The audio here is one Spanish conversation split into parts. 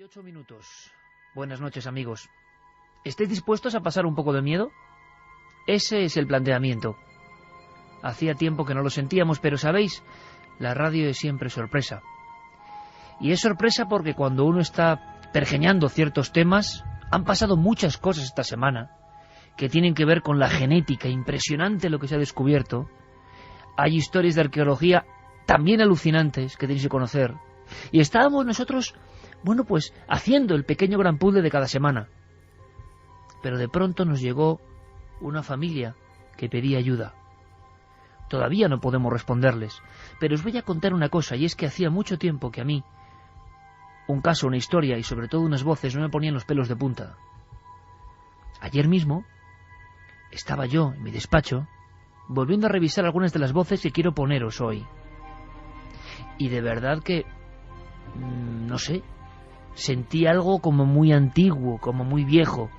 8 minutos. Buenas noches, amigos. ¿Estáis dispuestos a pasar un poco de miedo? Ese es el planteamiento. Hacía tiempo que no lo sentíamos, pero sabéis, la radio es siempre sorpresa. Y es sorpresa porque cuando uno está pergeñando ciertos temas, han pasado muchas cosas esta semana que tienen que ver con la genética, impresionante lo que se ha descubierto. Hay historias de arqueología también alucinantes que tenéis que conocer. Y estábamos nosotros, pues haciendo el pequeño gran puzzle de cada semana. Pero de pronto nos llegó una familia que pedía ayuda. Todavía no podemos responderles, pero os voy a contar una cosa, y es que hacía mucho tiempo que a mí un caso, una historia y sobre todo unas voces no me ponían los pelos de punta. Ayer mismo estaba yo en mi despacho volviendo a revisar algunas de las voces que quiero poneros hoy. Y de verdad que, no sé, sentí algo como muy antiguo, como muy viejo.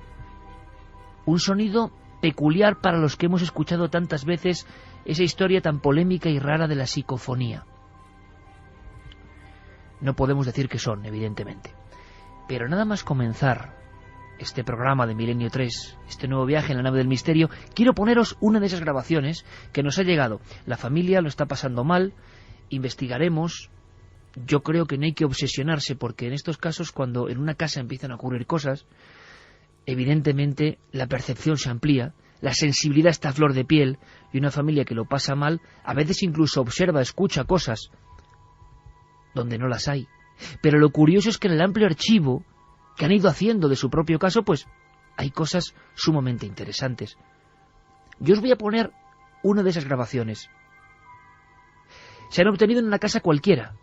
Un sonido peculiar para los que hemos escuchado tantas veces esa historia tan polémica y rara de la psicofonía. No podemos decir qué son, evidentemente. Pero nada más comenzar este programa de Milenio 3, este nuevo viaje en la nave del misterio, quiero poneros una de esas grabaciones que nos ha llegado. La familia lo está pasando mal, investigaremos. Yo creo que no hay que obsesionarse porque en estos casos, cuando en una casa empiezan a ocurrir cosas, evidentemente la percepción se amplía, la sensibilidad está a flor de piel, y una familia que lo pasa mal a veces incluso observa, escucha cosas donde no las hay. Pero lo curioso es que en el amplio archivo que han ido haciendo de su propio caso, pues hay cosas sumamente interesantes. Yo os voy a poner una de esas grabaciones. Se han obtenido en una casa cualquiera,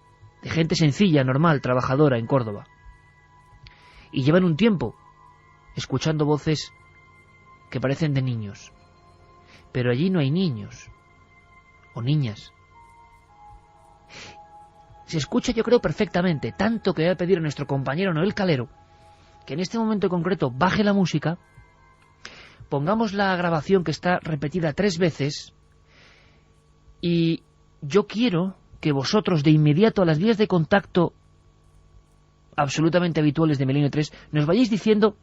de gente sencilla, normal, trabajadora en Córdoba. Y llevan un tiempo escuchando voces que parecen de niños. Pero allí no hay niños o niñas. Se escucha, yo creo, perfectamente, tanto que voy a pedir a nuestro compañero Noel Calero que en este momento concreto baje la música, pongamos la grabación que está repetida 3 veces, y yo quiero que vosotros de inmediato a las vías de contacto absolutamente habituales de Milenio 3 nos vayáis diciendo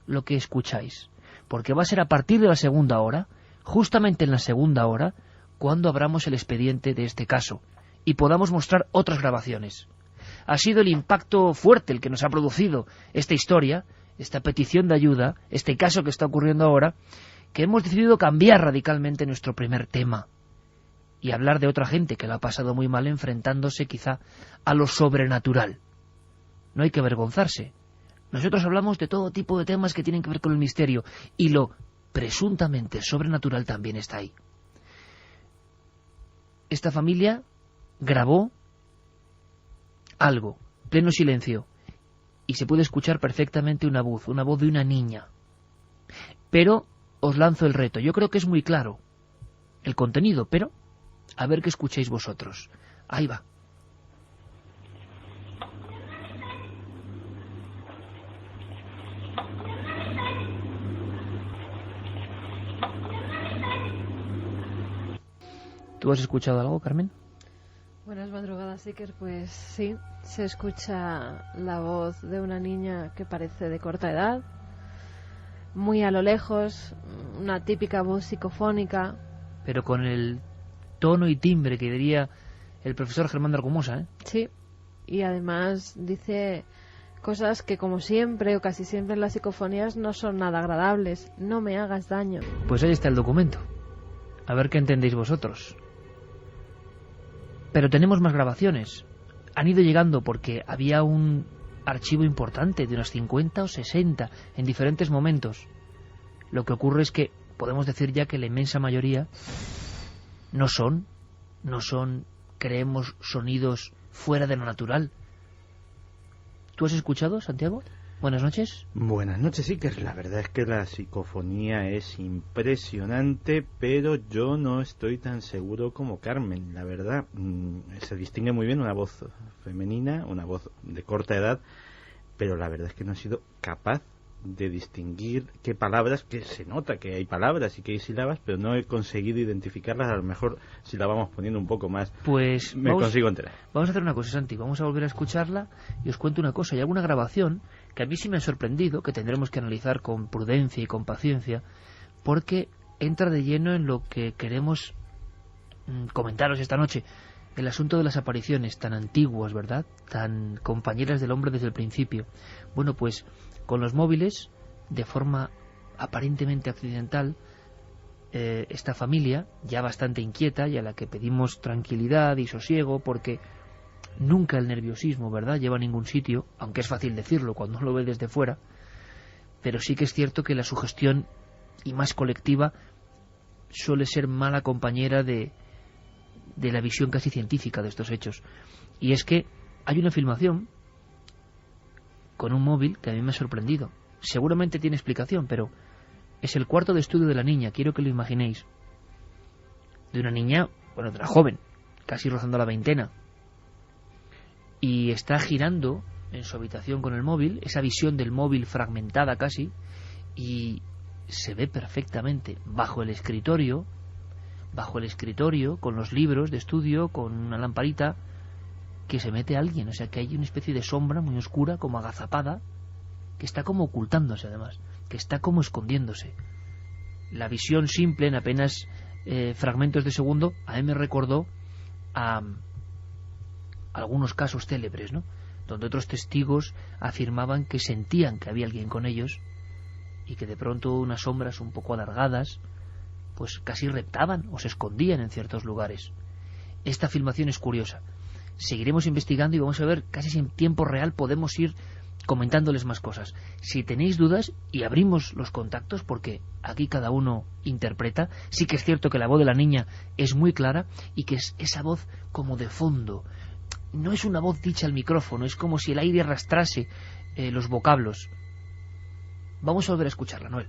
lo que escucháis, porque va a ser a partir de la segunda hora, justamente en la segunda hora, cuando abramos el expediente de este caso y podamos mostrar otras grabaciones. Ha sido el impacto fuerte el que nos ha producido esta historia, esta petición de ayuda, este caso que está ocurriendo ahora, que hemos decidido cambiar radicalmente nuestro primer tema y hablar de otra gente que la ha pasado muy mal enfrentándose quizá a lo sobrenatural. No hay que avergonzarse. Nosotros hablamos de todo tipo de temas que tienen que ver con el misterio, y lo presuntamente sobrenatural también está ahí. Esta familia grabó algo, pleno silencio, y se puede escuchar perfectamente una voz de una niña. Pero os lanzo el reto. Yo creo que es muy claro el contenido, pero a ver qué escucháis vosotros. Ahí va. ¿Tú has escuchado algo, Carmen? Buenas madrugadas, Iker. Pues sí, se escucha la voz de una niña que parece de corta edad, muy a lo lejos, una típica voz psicofónica. Pero con el tono y timbre que diría el profesor Germán de Argumosa, ¿eh? Sí, y además dice cosas que, como siempre o casi siempre en las psicofonías, no son nada agradables. No me hagas daño. Pues ahí está el documento. A ver qué entendéis vosotros. Pero tenemos más grabaciones. Han ido llegando porque había un archivo importante de unas 50 o 60 en diferentes momentos. Lo que ocurre es que podemos decir ya que la inmensa mayoría no son, creemos, sonidos fuera de lo natural. ¿Tú has escuchado, Santiago? Buenas noches. Buenas noches, Iker. La verdad es que la psicofonía es impresionante, pero yo no estoy tan seguro como Carmen. La verdad, se distingue muy bien una voz femenina, una voz de corta edad, pero la verdad es que no he sido capaz de distinguir qué palabras, que se nota que hay palabras y que hay sílabas, pero no he conseguido identificarlas. A lo mejor si la vamos poniendo un poco más, pues consigo enterar. Vamos a hacer una cosa, Santi, vamos a volver a escucharla y os cuento una cosa. Hay alguna grabación que a mí sí me ha sorprendido, que tendremos que analizar con prudencia y con paciencia, porque entra de lleno en lo que queremos comentaros esta noche. El asunto de las apariciones tan antiguas, ¿verdad? Tan compañeras del hombre desde el principio. Bueno, pues con los móviles, de forma aparentemente accidental, esta familia, ya bastante inquieta y a la que pedimos tranquilidad y sosiego, porque nunca el nerviosismo, ¿verdad?, lleva a ningún sitio, aunque es fácil decirlo cuando uno lo ve desde fuera, pero sí que es cierto que la sugestión, y más colectiva, suele ser mala compañera de la visión casi científica de estos hechos. Y es que hay una filmación con un móvil que a mí me ha sorprendido. Seguramente tiene explicación, pero es el cuarto de estudio de la niña, quiero que lo imaginéis. De una niña, bueno, de una joven, casi rozando la veintena. Y está girando en su habitación con el móvil, esa visión del móvil fragmentada casi, y se ve perfectamente bajo el escritorio, con los libros de estudio, con una lamparita, que se mete alguien. O sea, que hay una especie de sombra muy oscura, como agazapada, que está como ocultándose además, que está como escondiéndose. La visión simple, en apenas fragmentos de segundo, a mí me recordó a algunos casos célebres, ¿no?, donde otros testigos afirmaban que sentían que había alguien con ellos y que de pronto unas sombras un poco alargadas pues casi reptaban o se escondían en ciertos lugares. Esta filmación es curiosa. Seguiremos investigando y vamos a ver, casi en tiempo real podemos ir comentándoles más cosas. Si tenéis dudas, y abrimos los contactos, porque aquí cada uno interpreta, sí que es cierto que la voz de la niña es muy clara y que es esa voz como de fondo. No es una voz dicha al micrófono, es como si el aire arrastrase los vocablos. Vamos a volver a escucharla, Noel.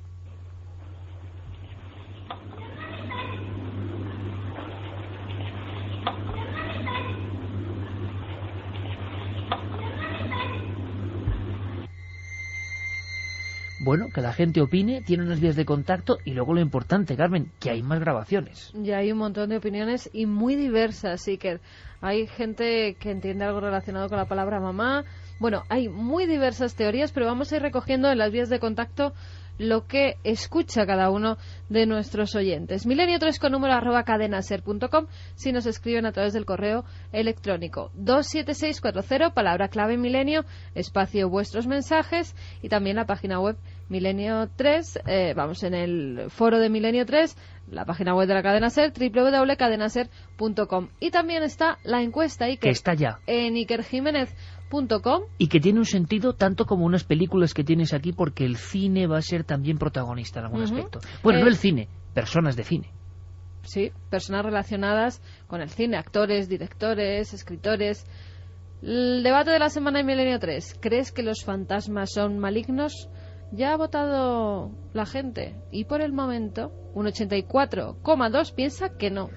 Bueno, que la gente opine, tiene unas vías de contacto y luego lo importante, Carmen, que hay más grabaciones. Ya hay un montón de opiniones y muy diversas, sí que hay gente que entiende algo relacionado con la palabra mamá. Bueno, hay muy diversas teorías, pero vamos a ir recogiendo en las vías de contacto lo que escucha cada uno de nuestros oyentes. Milenio3 con número @cadenaser.com, si nos escriben a través del correo electrónico 27640, palabra clave milenio, espacio vuestros mensajes, y también la página web Milenio3, vamos, en el foro de Milenio3, la página web de la cadena SER, www.cadenaser.com, y también está la encuesta Iker, que está ya en ikerjimenez.com, y que tiene un sentido tanto como unas películas que tienes aquí, porque el cine va a ser también protagonista en algún aspecto. Bueno, no el cine, personas de cine. Sí, personas relacionadas con el cine, actores, directores, escritores. El debate de la semana en Milenio 3, ¿crees que los fantasmas son malignos? Ya ha votado la gente y por el momento un 84,2 piensa que no.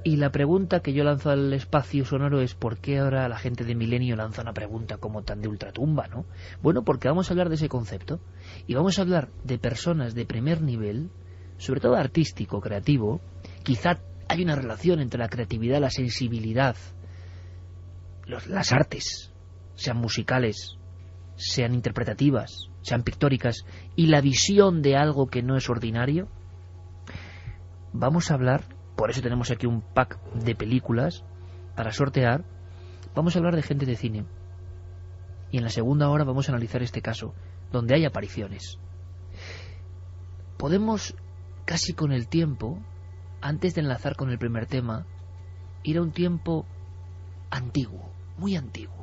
Y la pregunta que yo lanzo al espacio sonoro es: ¿por qué ahora la gente de Milenio lanza una pregunta como tan de ultratumba, no? Bueno, porque vamos a hablar de ese concepto y vamos a hablar de personas de primer nivel, sobre todo artístico, creativo. Quizá hay una relación entre la creatividad, la sensibilidad, las artes, sean musicales, sean interpretativas, sean pictóricas, y la visión de algo que no es ordinario. Vamos a hablar, por eso tenemos aquí un pack de películas para sortear, vamos a hablar de gente de cine. Y en la segunda hora vamos a analizar este caso, donde hay apariciones. Podemos, casi con el tiempo, antes de enlazar con el primer tema, ir a un tiempo antiguo, muy antiguo.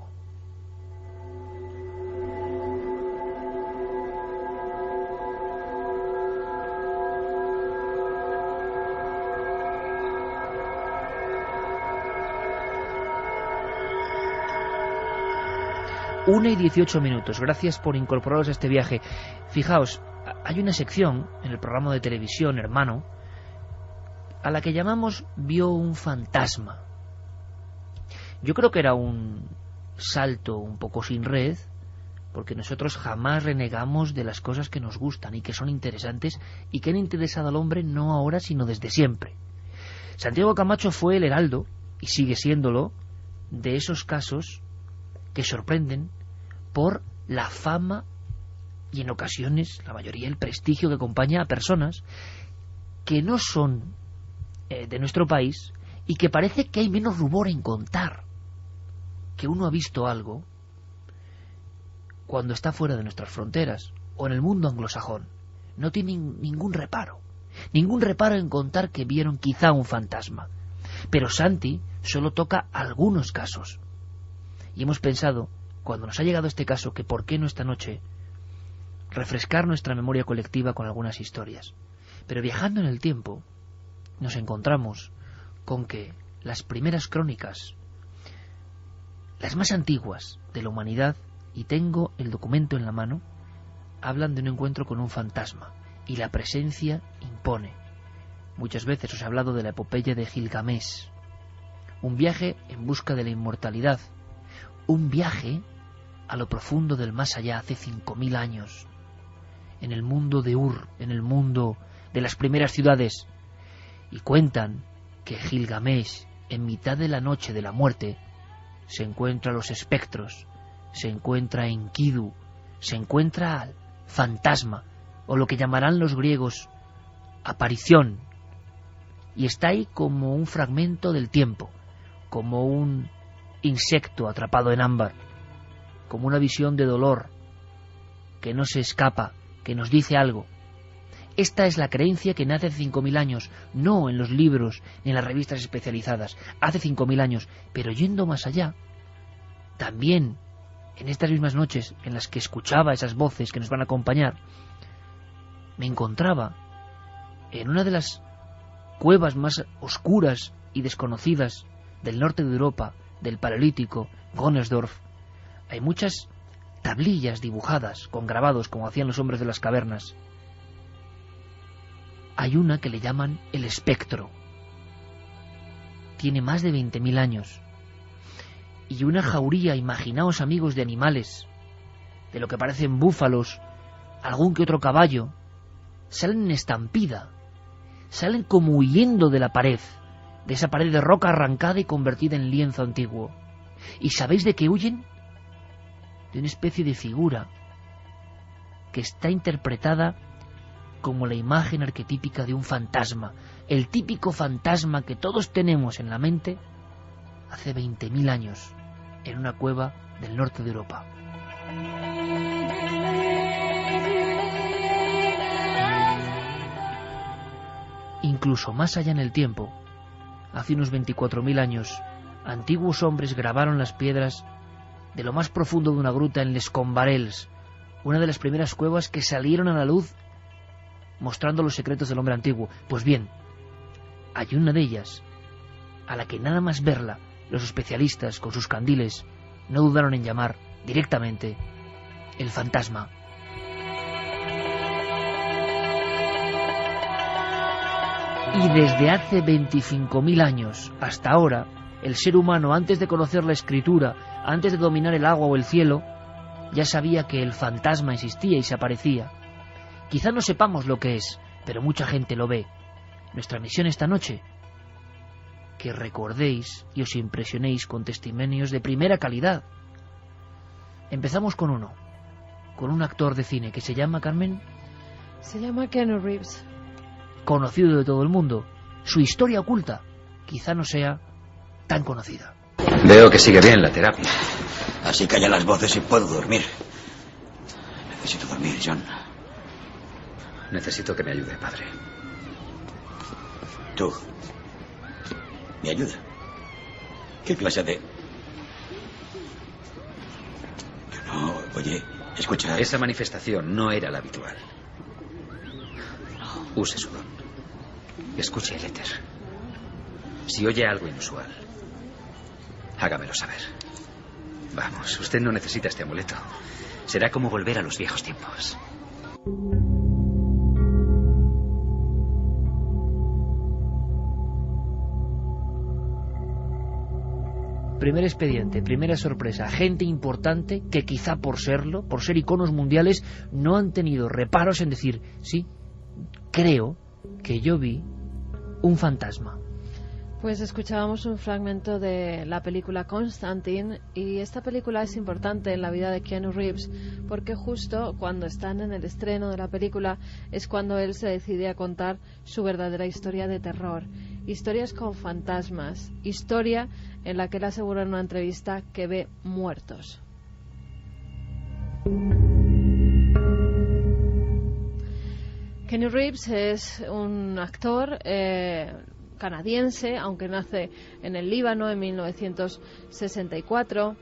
Una y 18 minutos. Gracias por incorporaros a este viaje. Fijaos, hay una sección en el programa de televisión Hermano a la que llamamos Vio un fantasma. Yo creo que era un salto un poco sin red, porque nosotros jamás renegamos de las cosas que nos gustan y que son interesantes y que han interesado al hombre no ahora sino desde siempre. Santiago Camacho fue el heraldo, y sigue siéndolo, de esos casos que sorprenden por la fama y en ocasiones, la mayoría, el prestigio que acompaña a personas que no son de nuestro país y que parece que hay menos rubor en contar que uno ha visto algo cuando está fuera de nuestras fronteras o en el mundo anglosajón. No tienen ningún reparo en contar que vieron quizá un fantasma. Pero Santi solo toca algunos casos. Y hemos pensado, cuando nos ha llegado este caso, que por qué no esta noche refrescar nuestra memoria colectiva con algunas historias. Pero viajando en el tiempo, nos encontramos con que las primeras crónicas, las más antiguas de la humanidad, y tengo el documento en la mano, hablan de un encuentro con un fantasma, y la presencia impone. Muchas veces os he hablado de la epopeya de Gilgamesh, un viaje en busca de la inmortalidad, un viaje a lo profundo del más allá hace 5000 años, en el mundo de Ur, en el mundo de las primeras ciudades, y cuentan que Gilgamesh, en mitad de la noche de la muerte, se encuentra a los espectros, se encuentra a Enkidu, se encuentra al fantasma, o lo que llamarán los griegos aparición, y está ahí como un fragmento del tiempo, como un insecto atrapado en ámbar, como una visión de dolor que no se escapa, que nos dice algo. Esta es la creencia que nace hace 5000 años, no en los libros ni en las revistas especializadas, hace 5000 años, pero yendo más allá, también en estas mismas noches en las que escuchaba esas voces que nos van a acompañar, me encontraba en una de las cuevas más oscuras y desconocidas del norte de Europa, del Paleolítico, Gönersdorf. Hay muchas tablillas dibujadas con grabados como hacían los hombres de las cavernas. Hay una que le llaman el espectro. Tiene más de 20.000 años. Y una jauría, imaginaos amigos, de animales, de lo que parecen búfalos, algún que otro caballo, salen en estampida, salen como huyendo de la pared, de esa pared de roca arrancada y convertida en lienzo antiguo. ¿Y sabéis de qué huyen? De una especie de figura que está interpretada como la imagen arquetípica de un fantasma, el típico fantasma que todos tenemos en la mente hace 20.000 años, en una cueva del norte de Europa. Incluso más allá en el tiempo, hace unos 24.000 años, antiguos hombres grabaron las piedras de lo más profundo de una gruta en Les Combarels, una de las primeras cuevas que salieron a la luz mostrando los secretos del hombre antiguo. Pues bien, hay una de ellas a la que nada más verla, los especialistas con sus candiles no dudaron en llamar directamente el fantasma. Y desde hace 25.000 años hasta ahora, el ser humano, antes de conocer la escritura, antes de dominar el agua o el cielo, ya sabía que el fantasma existía y se aparecía. Quizá no sepamos lo que es, pero mucha gente lo ve. Nuestra misión esta noche, que recordéis y os impresionéis con testimonios de primera calidad. Empezamos con uno, con un actor de cine que se llama, Carmen, se llama Keanu Reeves, conocido de todo el mundo. Su historia oculta quizá no sea tan conocida. Veo que sigue bien la terapia. Así callan las voces y puedo dormir. Necesito dormir, John. Necesito que me ayude, padre. ¿Tú? ¿Me ayuda? ¿Qué clase de...? No, oye, escucha... Esa manifestación no era la habitual. Use su don. Escuche el éter. Si oye algo inusual, hágamelo saber. Vamos, usted no necesita este amuleto. Será como volver a los viejos tiempos. primer expediente, primera sorpresa, gente importante que quizá por serlo, por ser iconos mundiales, no han tenido reparos en decir, sí, creo que yo vi un fantasma. Pues escuchábamos un fragmento de la película Constantine, y esta película es importante en la vida de Keanu Reeves porque justo cuando están en el estreno de la película es cuando él se decide a contar su verdadera historia de terror, historias con fantasmas, historia en la que él asegura en una entrevista que ve muertos. Keanu Reeves es un actor canadiense, aunque nace en el Líbano en 1964.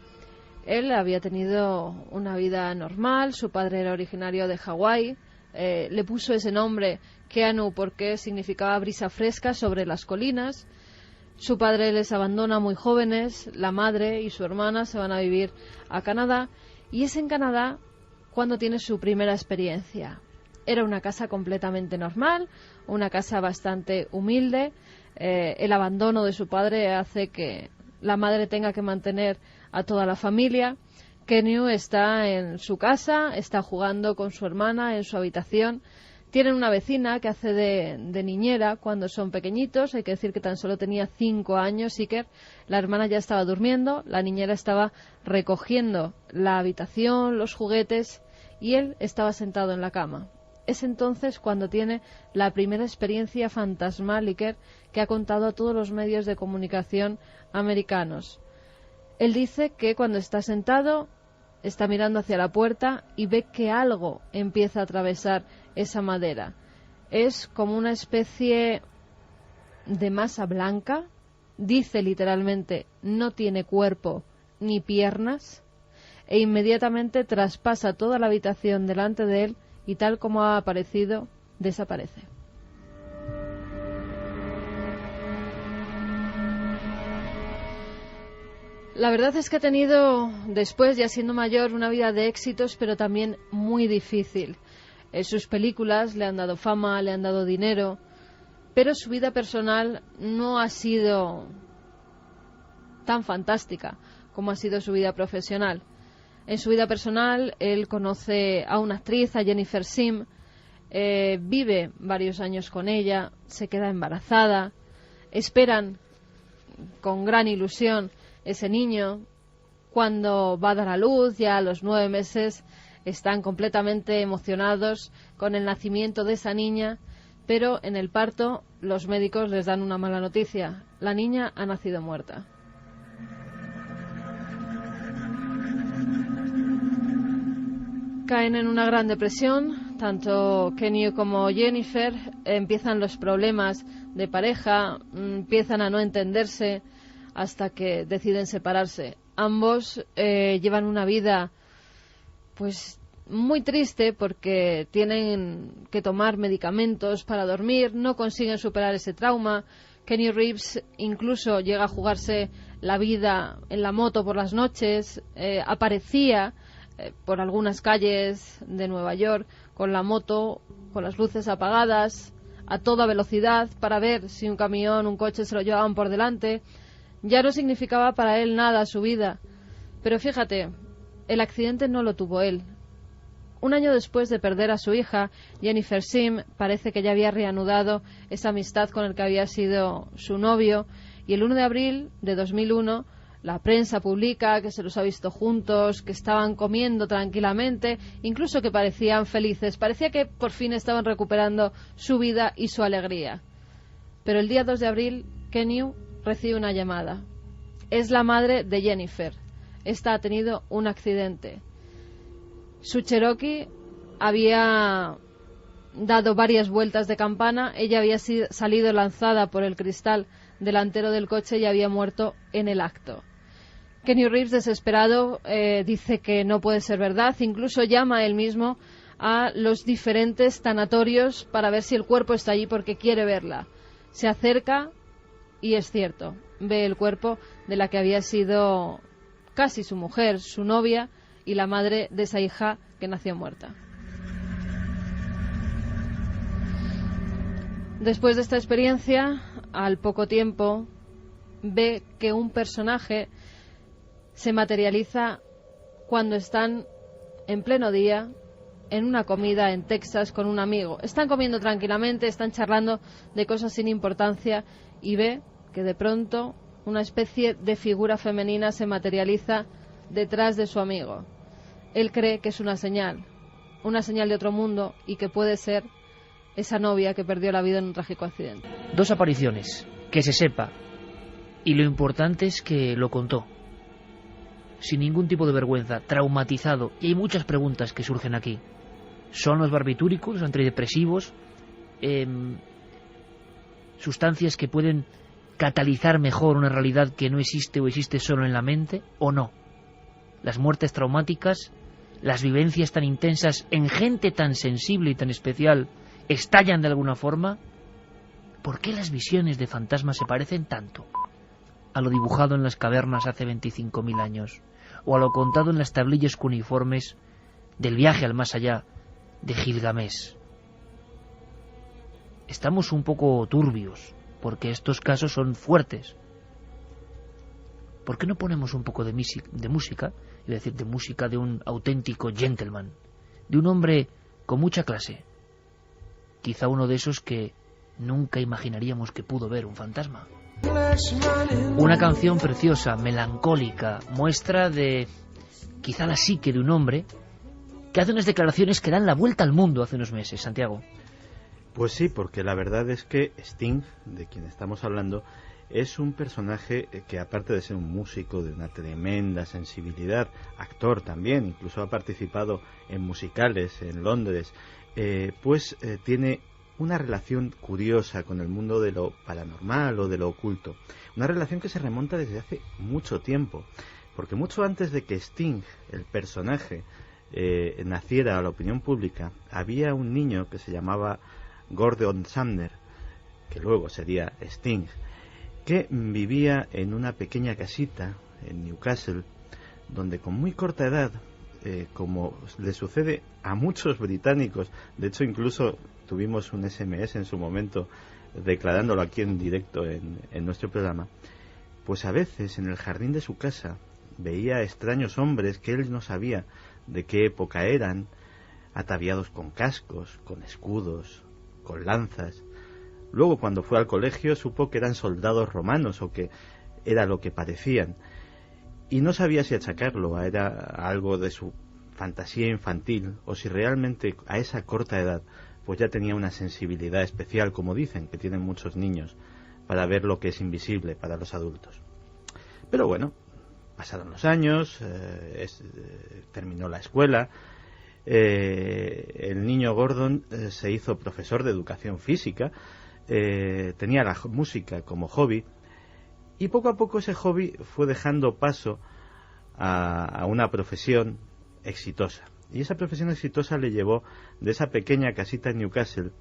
Él había tenido una vida normal, su padre era originario de Hawái, le puso ese nombre Keanu porque significaba brisa fresca sobre las colinas. Su padre les abandona muy jóvenes, la madre y su hermana se van a vivir a Canadá, y es en Canadá cuando tiene su primera experiencia. Era una casa completamente normal, una casa bastante humilde. El abandono de su padre hace que la madre tenga que mantener a toda la familia. Keanu está en su casa, está jugando con su hermana en su habitación. Tienen una vecina que hace de niñera cuando son pequeñitos. Hay que decir que tan solo tenía 5 años, Iker. La hermana ya estaba durmiendo, la niñera estaba recogiendo la habitación, los juguetes, y él estaba sentado en la cama. Es entonces cuando tiene la primera experiencia fantasmal, Iker, que ha contado a todos los medios de comunicación americanos. Él dice que cuando está sentado, está mirando hacia la puerta y ve que algo empieza a atravesar esa madera. Es como una especie de masa blanca. Dice literalmente, no tiene cuerpo ni piernas, e inmediatamente traspasa toda la habitación delante de él y tal como ha aparecido, desaparece. La verdad es que ha tenido, después, ya siendo mayor, una vida de éxitos, pero también muy difícil. Sus películas le han dado fama, le han dado dinero, pero su vida personal no ha sido tan fantástica como ha sido su vida profesional. En su vida personal, él conoce a una actriz, a Jennifer Sim, vive varios años con ella, se queda embarazada, esperan con gran ilusión ese niño. Cuando va a dar a luz, ya a los 9 meses, están completamente emocionados con el nacimiento de esa niña, pero en el parto los médicos les dan una mala noticia: la niña ha nacido muerta. Caen en una gran depresión, tanto Keanu como Jennifer. Empiezan los problemas de pareja, empiezan a no entenderse hasta que deciden separarse. Ambos llevan una vida pues muy triste porque tienen que tomar medicamentos para dormir, no consiguen superar ese trauma. Keanu Reeves incluso llega a jugarse la vida en la moto por las noches, aparecía por algunas calles de Nueva York con la moto, con las luces apagadas, a toda velocidad, para ver si un camión, un coche se lo llevaban por delante. Ya no significaba para él nada su vida. Pero fíjate, el accidente no lo tuvo él. Un año después de perder a su hija, Jennifer Sim parece que ya había reanudado esa amistad con el que había sido su novio, y el 1 de abril de 2001 la prensa publica que se los ha visto juntos, que estaban comiendo tranquilamente, incluso que parecían felices. Parecía que por fin estaban recuperando su vida y su alegría. Pero el día 2 de abril, Keanu recibe una llamada. Es la madre de Jennifer. Esta ha tenido un accidente. Su Cherokee había dado varias vueltas de campana, ella había salido lanzada por el cristal delantero del coche y había muerto en el acto. Keanu Reeves, desesperado, dice que no puede ser verdad, incluso llama él mismo a los diferentes tanatorios para ver si el cuerpo está allí porque quiere verla. Se acerca y es cierto, ve el cuerpo de la que había sido casi su mujer, su novia y la madre de esa hija que nació muerta. Después de esta experiencia, al poco tiempo, ve que un personaje se materializa cuando están en pleno día en una comida en Texas con un amigo. Están comiendo tranquilamente, están charlando de cosas sin importancia y ve que de pronto una especie de figura femenina se materializa detrás de su amigo. Él cree que es una señal de otro mundo y que puede ser esa novia que perdió la vida en un trágico accidente. 2 apariciones, que se sepa, y lo importante es que lo contó, sin ningún tipo de vergüenza, traumatizado, y hay muchas preguntas que surgen aquí. ¿Son los barbitúricos, los antidepresivos, sustancias que pueden catalizar mejor una realidad que no existe o existe solo en la mente, o no? Las muertes traumáticas, las vivencias tan intensas en gente tan sensible y tan especial, estallan de alguna forma. ¿Por qué las visiones de fantasmas se parecen tanto a lo dibujado en las cavernas hace 25.000 años, o a lo contado en las tablillas cuneiformes del viaje al más allá de Gilgamesh? Estamos un poco turbios, porque estos casos son fuertes. ¿Por qué no ponemos un poco de música, es decir, de música de un auténtico gentleman, de un hombre con mucha clase? Quizá uno de esos que nunca imaginaríamos que pudo ver un fantasma. Una canción preciosa, melancólica, muestra de quizá la psique de un hombre que hace unas declaraciones que dan la vuelta al mundo hace unos meses, Santiago. Pues sí, porque la verdad es que Sting, de quien estamos hablando, es un personaje que, aparte de ser un músico de una tremenda sensibilidad, actor también, incluso ha participado en musicales en Londres, tiene una relación curiosa con el mundo de lo paranormal o de lo oculto. Una relación que se remonta desde hace mucho tiempo, porque mucho antes de que Sting, el personaje, naciera a la opinión pública, había un niño que se llamaba Gordon Sumner, que luego sería Sting, que vivía en una pequeña casita en Newcastle, donde con muy corta edad, como le sucede a muchos británicos, de hecho incluso tuvimos un SMS en su momento declarándolo aquí en directo en nuestro programa, pues a veces en el jardín de su casa veía extraños hombres que él no sabía de qué época eran, ataviados con cascos, con escudos, con lanzas. Luego, cuando fue al colegio, supo que eran soldados romanos, o que era lo que parecían, y no sabía si achacarlo a algo de su fantasía infantil, o si realmente a esa corta edad pues ya tenía una sensibilidad especial, como dicen que tienen muchos niños, para ver lo que es invisible para los adultos. Pero bueno, pasaron los años, terminó la escuela, el niño Gordon se hizo profesor de educación física, tenía la música como hobby, y poco a poco ese hobby fue dejando paso a una profesión exitosa. Y esa profesión exitosa le llevó de esa pequeña casita en Newcastle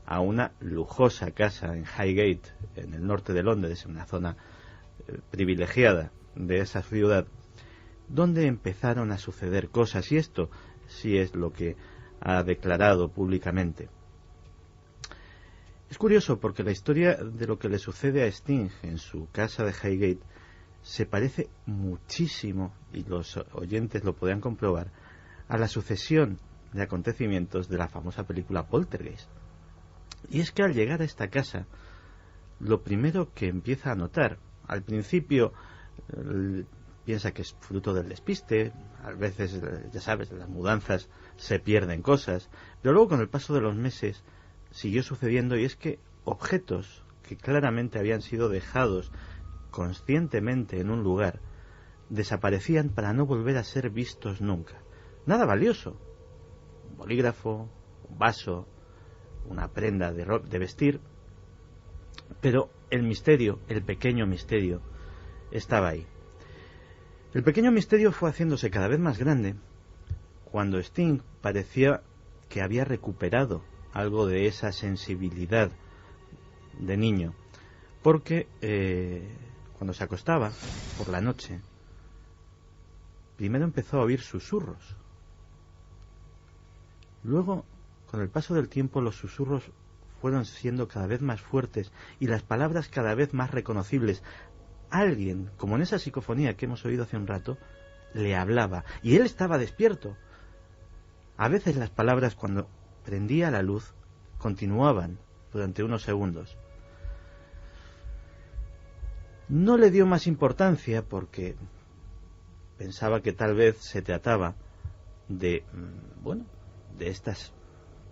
a una lujosa casa en Highgate, en el norte de Londres, en una zona privilegiada de esa ciudad, donde empezaron a suceder cosas, y esto sí es lo que ha declarado públicamente. Es curioso porque la historia de lo que le sucede a Sting en su casa de Highgate se parece muchísimo, y los oyentes lo podrán comprobar, a la sucesión de acontecimientos de la famosa película Poltergeist. Y es que al llegar a esta casa, lo primero que empieza a notar, al principio piensa que es fruto del despiste, a veces, ya sabes, de las mudanzas se pierden cosas, pero luego con el paso de los meses siguió sucediendo, y es que objetos que claramente habían sido dejados conscientemente en un lugar desaparecían para no volver a ser vistos nunca. Nada valioso, un bolígrafo, un vaso, una prenda de vestir, pero el misterio, el pequeño misterio, estaba ahí. El pequeño misterio fue haciéndose cada vez más grande cuando Sting parecía que había recuperado algo de esa sensibilidad de niño, porque cuando se acostaba por la noche, primero empezó a oír susurros. Luego, con el paso del tiempo, los susurros fueron siendo cada vez más fuertes y las palabras cada vez más reconocibles, alguien, como en esa psicofonía que hemos oído hace un rato, le hablaba, y él estaba despierto. A veces las palabras, cuando prendía la luz, continuaban durante unos segundos. No le dio más importancia porque pensaba que tal vez se trataba de, de estas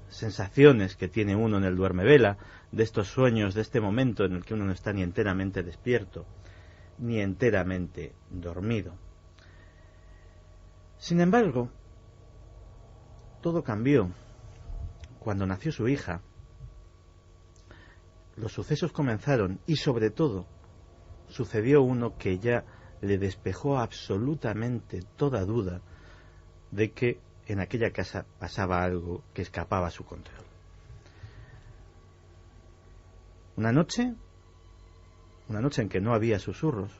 sensaciones que tiene uno en el duermevela, de estos sueños, de este momento en el que uno no está ni enteramente despierto, ni enteramente dormido. Sin embargo, todo cambió cuando nació su hija. Los sucesos comenzaron y, sobre todo, sucedió uno que ya le despejó absolutamente toda duda de que en aquella casa pasaba algo que escapaba a su control. Una noche en que no había susurros,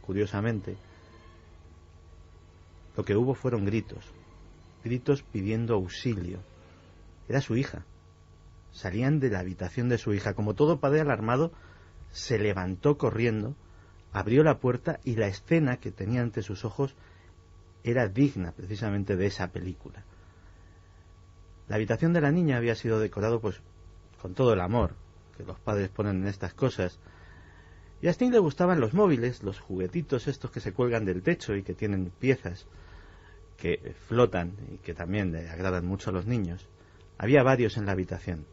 curiosamente, lo que hubo fueron gritos pidiendo auxilio. Era su hija. Salían de la habitación de su hija. Como todo padre alarmado, se levantó corriendo, abrió la puerta y la escena que tenía ante sus ojos era digna precisamente de esa película. La habitación de la niña había sido decorado pues con todo el amor que los padres ponen en estas cosas. Y a Sting le gustaban los móviles, los juguetitos estos que se cuelgan del techo y que tienen piezas que flotan y que también le agradan mucho a los niños. Había varios en la habitación.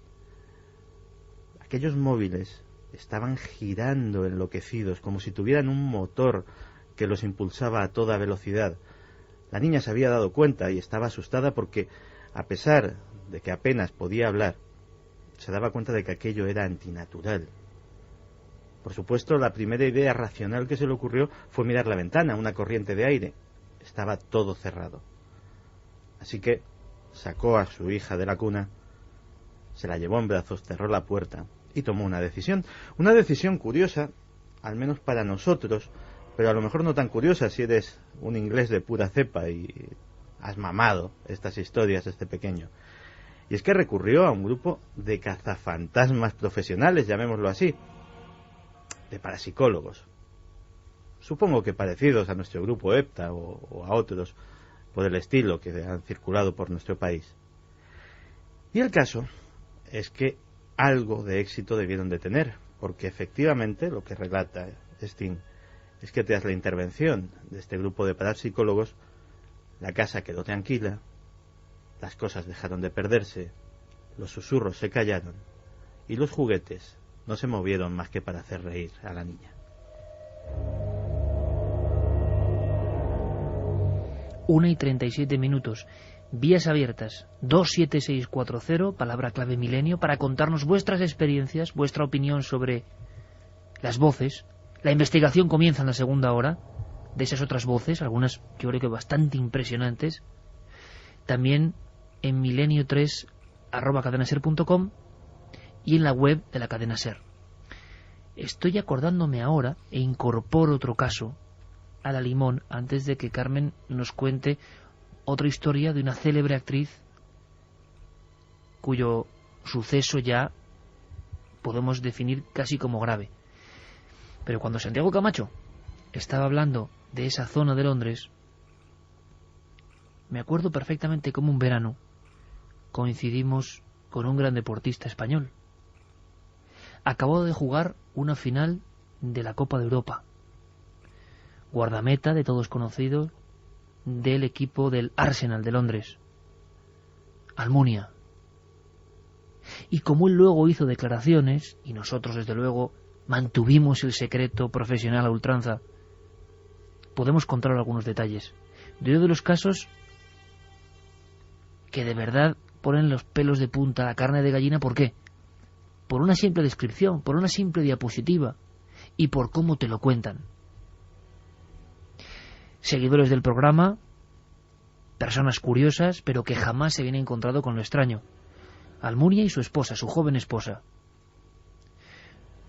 Aquellos móviles estaban girando enloquecidos, como si tuvieran un motor que los impulsaba a toda velocidad. La niña se había dado cuenta y estaba asustada porque, a pesar de que apenas podía hablar, se daba cuenta de que aquello era antinatural. Por supuesto, la primera idea racional que se le ocurrió fue mirar la ventana, una corriente de aire. Estaba todo cerrado. Así que sacó a su hija de la cuna, se la llevó en brazos, cerró la puerta y tomó una decisión. Una decisión curiosa, al menos para nosotros, pero a lo mejor no tan curiosa si eres un inglés de pura cepa y has mamado estas historias desde pequeño. Y es que recurrió a un grupo de cazafantasmas profesionales, llamémoslo así, de parapsicólogos. Supongo que parecidos a nuestro grupo EPTA o a otros por el estilo que han circulado por nuestro país. Y el caso es que algo de éxito debieron de tener, porque efectivamente lo que relata Sting es que tras la intervención de este grupo de parapsicólogos, la casa quedó tranquila, las cosas dejaron de perderse, los susurros se callaron y los juguetes no se movieron más que para hacer reír a la niña. 1:37. Vías abiertas 27640, palabra clave milenio, para contarnos vuestras experiencias, vuestra opinión sobre las voces. La investigación comienza en la segunda hora de esas otras voces, algunas yo creo que bastante impresionantes. También en milenio3@cadenaser.com y en la web de la cadena Ser. Estoy acordándome ahora e incorporo otro caso a la limón antes de que Carmen nos cuente otra historia de una célebre actriz cuyo suceso ya podemos definir casi como grave. Pero cuando Santiago Camacho estaba hablando de esa zona de Londres, me acuerdo perfectamente cómo un verano coincidimos con un gran deportista español. Acabó de jugar una final de la Copa de Europa. Guardameta de todos conocidos del equipo del Arsenal de Londres, Almunia. Y como él luego hizo declaraciones, y nosotros desde luego mantuvimos el secreto profesional a ultranza, podemos contar algunos detalles de uno de los casos que de verdad ponen los pelos de punta, la carne de gallina. ¿Por qué? Por una simple descripción, por una simple diapositiva y por cómo te lo cuentan. Seguidores del programa, personas curiosas, pero que jamás se habían encontrado con lo extraño. Almunia y su esposa, su joven esposa.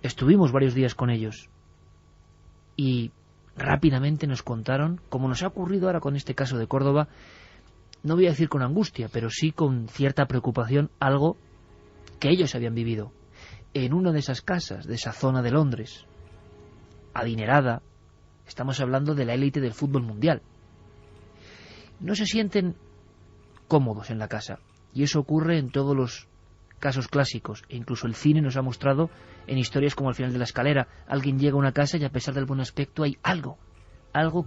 Estuvimos varios días con ellos y rápidamente nos contaron, como nos ha ocurrido ahora con este caso de Córdoba, no voy a decir con angustia, pero sí con cierta preocupación, algo que ellos habían vivido en una de esas casas, de esa zona de Londres, adinerada, Estamos hablando de la élite del fútbol mundial. No se sienten cómodos en la casa. Y eso ocurre en todos los casos clásicos. E incluso el cine nos ha mostrado en historias como Al final de la escalera. Alguien llega a una casa y a pesar del buen aspecto hay algo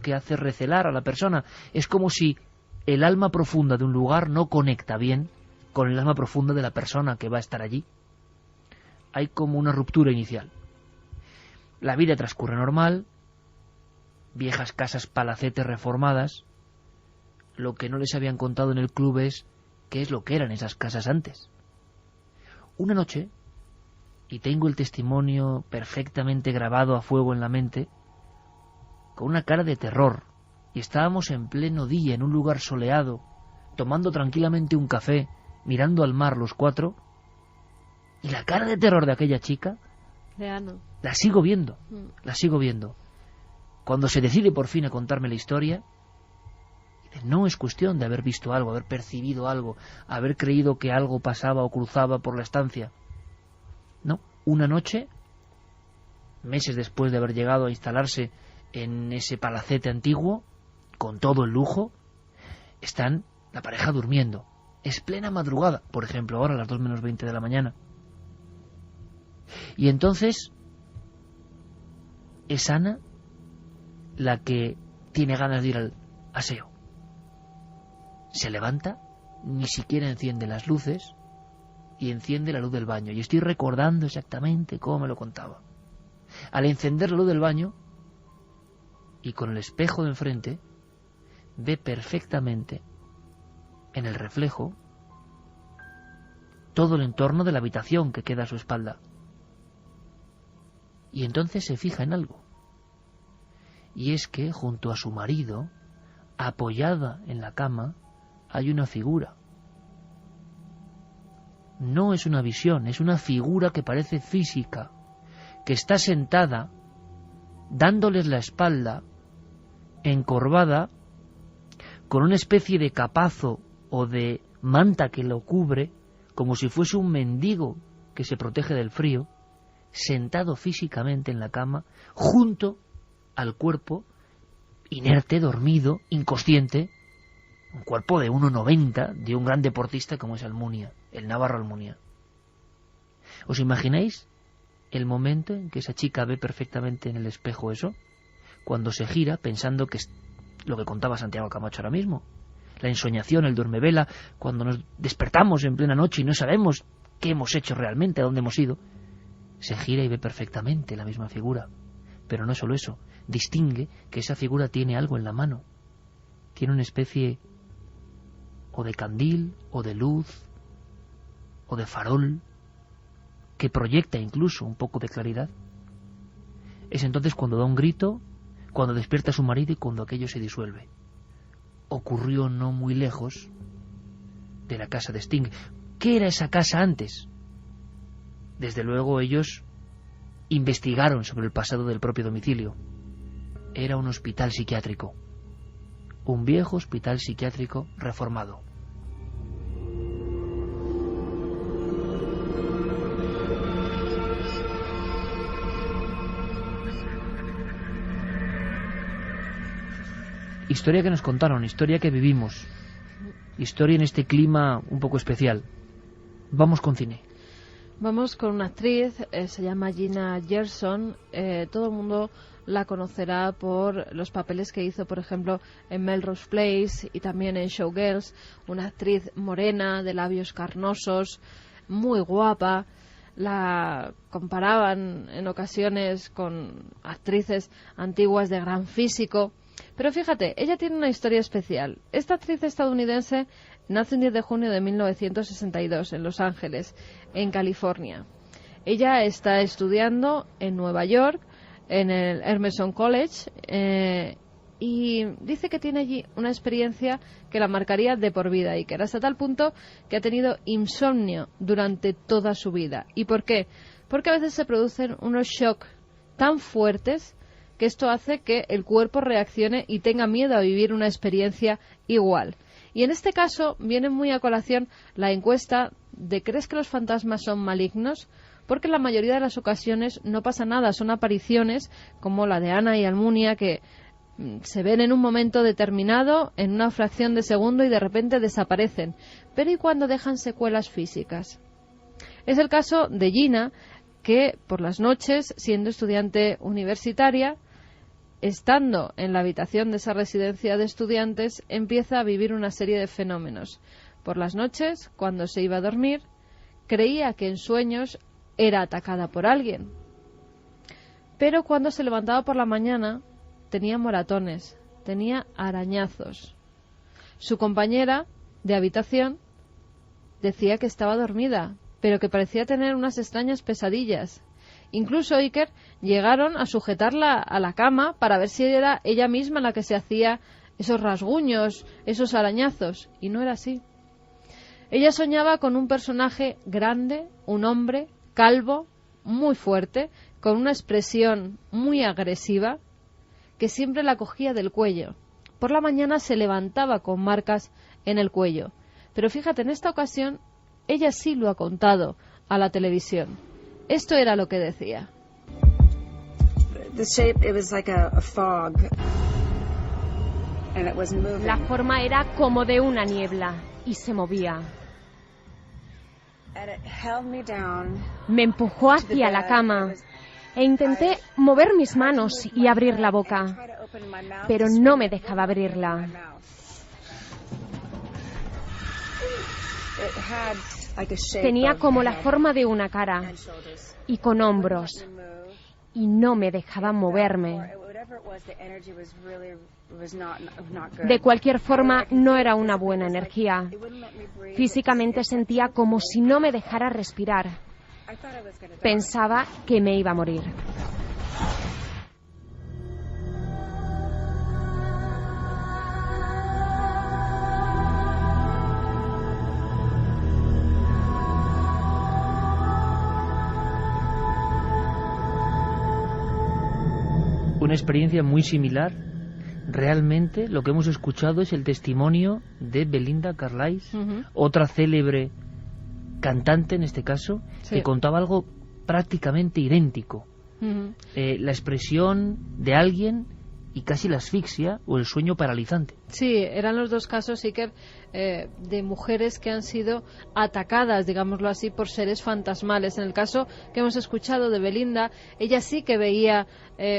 que hace recelar a la persona. Es como si el alma profunda de un lugar no conecta bien con el alma profunda de la persona que va a estar allí. Hay como una ruptura inicial. La vida transcurre normal, viejas casas palacetes reformadas. Lo que no les habían contado en el club es qué es lo que eran esas casas antes. Una noche, y tengo el testimonio perfectamente grabado a fuego en la mente, con una cara de terror, y estábamos en pleno día en un lugar soleado, tomando tranquilamente un café, mirando al mar los cuatro, y la cara de terror de aquella chica la sigo viendo. Cuando se decide por fin a contarme la historia, no es cuestión de haber visto algo, haber percibido algo, haber creído que algo pasaba o cruzaba por la estancia. No, una noche, meses después de haber llegado a instalarse en ese palacete antiguo, con todo el lujo, están la pareja durmiendo. Es plena madrugada, por ejemplo, ahora a las 2 menos 20 de la mañana. Y entonces es Ana la que tiene ganas de ir al aseo. Se levanta, ni siquiera enciende las luces y enciende la luz del baño. Y estoy recordando exactamente cómo me lo contaba. Al encender la luz del baño y con el espejo de enfrente, ve perfectamente en el reflejo todo el entorno de la habitación que queda a su espalda. Y entonces se fija en algo. Y es que junto a su marido, apoyada en la cama, hay una figura. No es una visión, es una figura que parece física, que está sentada, dándoles la espalda, encorvada, con una especie de capazo o de manta que lo cubre, como si fuese un mendigo que se protege del frío, sentado físicamente en la cama, junto al cuerpo, inerte, dormido, inconsciente, un cuerpo de 1,90, de un gran deportista como es Almunia, el navarro Almunia. ¿Os imagináis el momento en que esa chica ve perfectamente en el espejo eso? Cuando se gira, pensando que es lo que contaba Santiago Camacho ahora mismo. La ensoñación, el duermevela, cuando nos despertamos en plena noche y no sabemos qué hemos hecho realmente, a dónde hemos ido. Se gira y ve perfectamente la misma figura. Pero no solo eso, distingue que esa figura tiene algo en la mano. Tiene una especie o de candil, o de luz, o de farol, que proyecta incluso un poco de claridad. Es entonces cuando da un grito, cuando despierta a su marido y cuando aquello se disuelve. Ocurrió no muy lejos de la casa de Sting. ¿Qué era esa casa antes? Desde luego ellos investigaron sobre el pasado del propio domicilio. Era un hospital psiquiátrico. Un viejo hospital psiquiátrico reformado. Historia que nos contaron, historia que vivimos, historia en este clima un poco especial. Vamos con cine. Vamos con una actriz, se llama Gina Gerson. Todo el mundo la conocerá por los papeles que hizo, por ejemplo, en Melrose Place y también en Showgirls. Una actriz morena, de labios carnosos, muy guapa. La comparaban en ocasiones con actrices antiguas de gran físico. Pero fíjate, ella tiene una historia especial. Esta actriz estadounidense nace el 10 de junio de 1962 en Los Ángeles, en California. Ella está estudiando en Nueva York, en el Emerson College, y dice que tiene allí una experiencia que la marcaría de por vida, y que era hasta tal punto que ha tenido insomnio durante toda su vida. ¿Y por qué? Porque a veces se producen unos shocks tan fuertes que esto hace que el cuerpo reaccione y tenga miedo a vivir una experiencia igual. Y en este caso viene muy a colación la encuesta de ¿crees que los fantasmas son malignos? porque en la mayoría de las ocasiones no pasa nada, son apariciones como la de Ana y Almunia que se ven en un momento determinado, en una fracción de segundo y de repente desaparecen. Pero ¿y cuando dejan secuelas físicas? Es el caso de Gina, que por las noches, siendo estudiante universitaria, estando en la habitación de esa residencia de estudiantes, empieza a vivir una serie de fenómenos. Por las noches, cuando se iba a dormir, creía que en sueños era atacada por alguien. Pero cuando se levantaba por la mañana, tenía moratones, tenía arañazos. Su compañera de habitación decía que estaba dormida, pero que parecía tener unas extrañas pesadillas. Incluso Iker llegaron a sujetarla a la cama para ver si era ella misma la que se hacía esos rasguños, esos arañazos, y no era así. Ella soñaba con un personaje grande, un hombre calvo, muy fuerte, con una expresión muy agresiva, que siempre la cogía del cuello. Por la mañana se levantaba con marcas en el cuello. Pero fíjate, en esta ocasión, ella sí lo ha contado a la televisión. Esto era lo que decía. La forma era como de una niebla y se movía. Me empujó hacia la cama e intenté mover mis manos y abrir la boca, pero no me dejaba abrirla. Tenía como la forma de una cara y con hombros, y no me dejaba moverme. De cualquier forma, no era una buena energía. Físicamente sentía como si no me dejara respirar. Pensaba que me iba a morir. Una experiencia muy similar. Realmente lo que hemos escuchado es el testimonio de Belinda Carlisle, otra célebre cantante en este caso, sí, que contaba algo prácticamente idéntico. La expresión de alguien y casi la asfixia o el sueño paralizante. Sí, eran los dos casos, Iker, de mujeres que han sido atacadas, digámoslo así, por seres fantasmales. En el caso que hemos escuchado de Belinda, ella sí que veía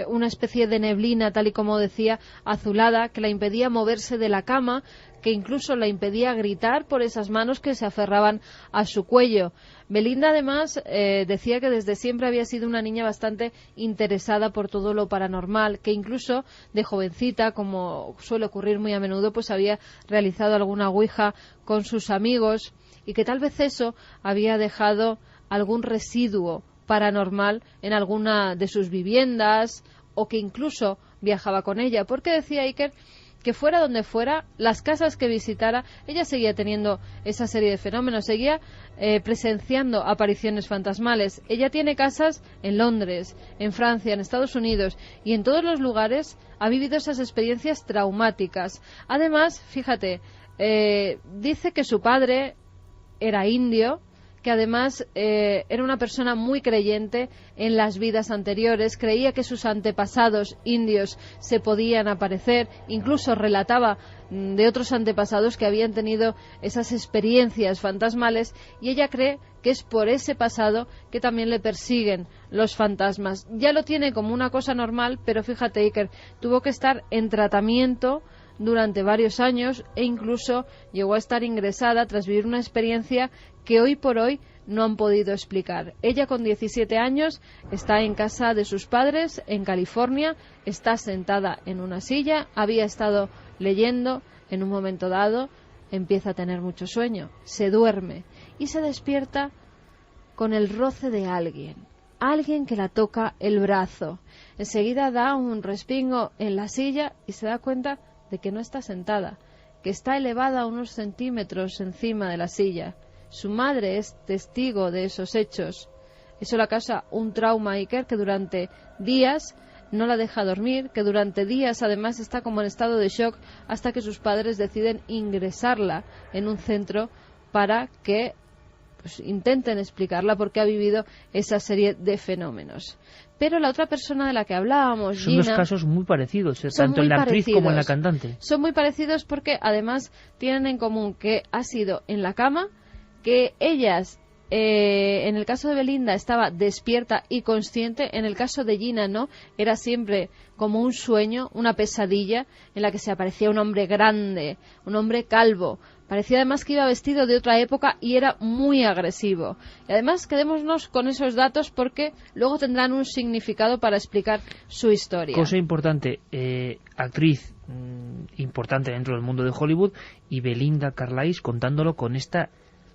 una especie de neblina, tal y como decía, azulada, que la impedía moverse de la cama, que incluso la impedía gritar por esas manos que se aferraban a su cuello. Belinda, además, decía que desde siempre había sido una niña bastante interesada por todo lo paranormal, que incluso de jovencita, como suele ocurrir muy a menudo, pues había realizado alguna ouija con sus amigos y que tal vez eso había dejado algún residuo paranormal en alguna de sus viviendas o que incluso viajaba con ella, porque decía Iker que fuera donde fuera, las casas que visitara, ella seguía teniendo esa serie de fenómenos, seguía presenciando apariciones fantasmales. Ella tiene casas en Londres, en Francia, en Estados Unidos, y en todos los lugares ha vivido esas experiencias traumáticas. Además, fíjate, dice que su padre era indio, que además era una persona muy creyente en las vidas anteriores, creía que sus antepasados indios se podían aparecer, incluso relataba de otros antepasados que habían tenido esas experiencias fantasmales, y ella cree que es por ese pasado que también le persiguen los fantasmas. Ya lo tiene como una cosa normal, pero fíjate, Iker, tuvo que estar en tratamiento durante varios años e incluso llegó a estar ingresada tras vivir una experiencia que hoy por hoy no han podido explicar. Ella, con 17 años, está en casa de sus padres en California, está sentada en una silla, había estado leyendo, en un momento dado empieza a tener mucho sueño, se duerme y se despierta con el roce de alguien que la toca el brazo. Enseguida da un respingo en la silla y se da cuenta de que no está sentada, que está elevada a unos centímetros encima de la silla. Su madre es testigo de esos hechos. Eso le causa un trauma a Iker, que durante días no la deja dormir, que durante días además está como en estado de shock, hasta que sus padres deciden ingresarla en un centro para que pues intenten explicarla porque ha vivido esa serie de fenómenos. Pero la otra persona de la que hablábamos, son Gina, dos casos muy parecidos, tanto en la actriz como en la cantante. Son muy parecidos porque además tienen en común que ha sido en la cama, que ellas, en el caso de Belinda, estaba despierta y consciente. En el caso de Gina no, era siempre como un sueño, una pesadilla en la que se aparecía un hombre grande, un hombre calvo. Parecía además que iba vestido de otra época y era muy agresivo. Y además quedémonos con esos datos porque luego tendrán un significado para explicar su historia. Cosa importante, actriz importante dentro del mundo de Hollywood, y Belinda Carlisle contándolo con esta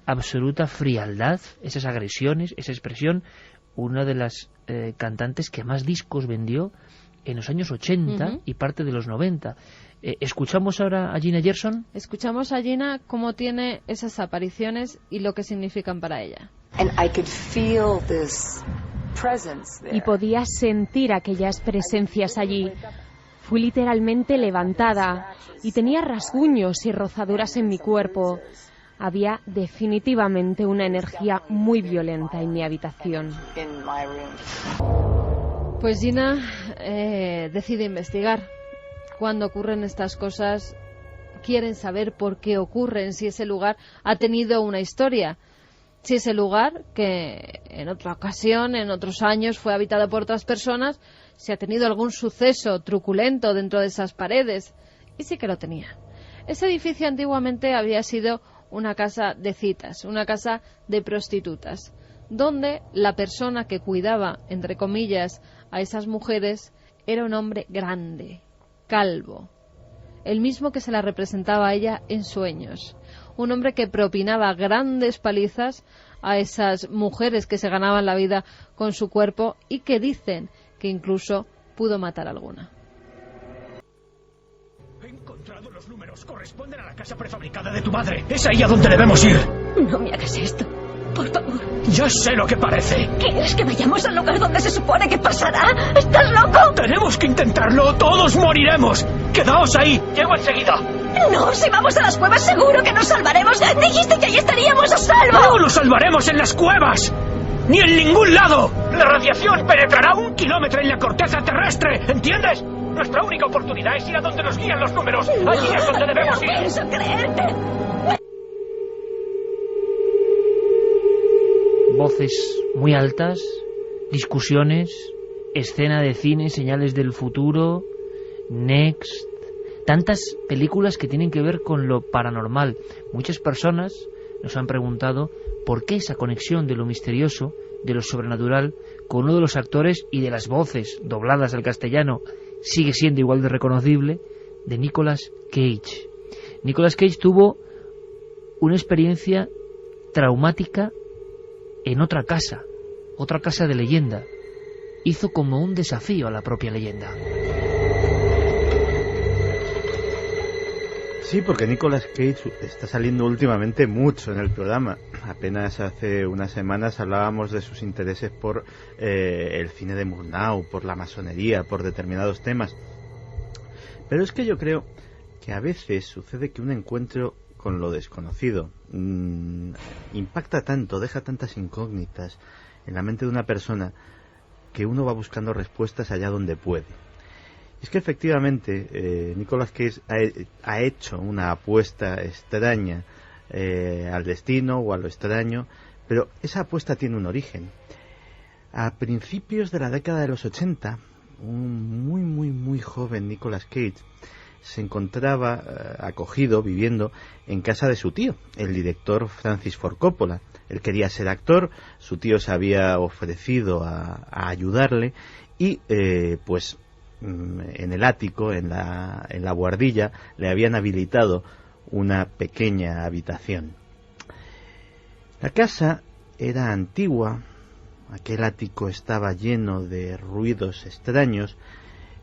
absoluta frialdad, esas agresiones, esa expresión, una de las cantantes que más discos vendió en los años 80 y parte de los 90. ¿Escuchamos ahora a Gina Gershon? Escuchamos a Gina cómo tiene esas apariciones y lo que significan para ella. Y podía sentir aquellas presencias allí. Fui literalmente levantada y tenía rasguños y rozaduras en mi cuerpo. Había definitivamente una energía muy violenta en mi habitación. Pues Gina decide investigar. Cuando ocurren estas cosas, quieren saber por qué ocurren, si ese lugar ha tenido una historia. Si ese lugar, que en otra ocasión, en otros años, fue habitado por otras personas, si ha tenido algún suceso truculento dentro de esas paredes. Y sí que lo tenía. Ese edificio antiguamente había sido una casa de citas, una casa de prostitutas, donde la persona que cuidaba, entre comillas, a esas mujeres era un hombre grande, calvo, el mismo que se la representaba a ella en sueños, un hombre que propinaba grandes palizas a esas mujeres que se ganaban la vida con su cuerpo y que dicen que incluso pudo matar a alguna. He encontrado los números, corresponden a la casa prefabricada de tu madre. Es ahí a donde debemos ir. No me hagas esto, por favor. Ya sé lo que parece. ¿Quieres que vayamos al lugar donde se supone que pasará? ¿Estás loco? Tenemos que intentarlo, todos moriremos. Quedaos ahí, llego enseguida. No, si vamos a las cuevas seguro que nos salvaremos. Dijiste que ahí estaríamos a salvo. ¡No nos salvaremos en las cuevas! ¡Ni en ningún lado! La radiación penetrará 1 kilómetro en la corteza terrestre, ¿entiendes? Nuestra única oportunidad es ir a donde nos guían los números. Allí es donde debemos ir. No pienso creerte. Voces muy altas, discusiones, escena de cine, señales del futuro, Next, tantas películas que tienen que ver con lo paranormal. Muchas personas nos han preguntado por qué esa conexión de lo misterioso, de lo sobrenatural, con uno de los actores y de las voces dobladas al castellano sigue siendo igual de reconocible, de Nicolas Cage. Nicolas Cage tuvo una experiencia traumática en otra casa de leyenda. Hizo como un desafío a la propia leyenda. Sí, porque Nicolas Cage está saliendo últimamente mucho en el programa. Apenas hace unas semanas hablábamos de sus intereses por el cine de Murnau, por la masonería, por determinados temas. Pero es que yo creo que a veces sucede que un encuentro con lo desconocido impacta tanto, deja tantas incógnitas en la mente de una persona que uno va buscando respuestas allá donde puede. Es que efectivamente Nicolas Cage ha hecho una apuesta extraña al destino o a lo extraño, pero esa apuesta tiene un origen. A principios de la década de los 80, un muy joven Nicolas Cage se encontraba acogido, viviendo en casa de su tío, el director Francis Ford Coppola. Él quería ser actor, su tío se había ofrecido a ayudarle y pues en el ático, en la buhardilla, le habían habilitado una pequeña habitación. La casa era antigua, aquel ático estaba lleno de ruidos extraños,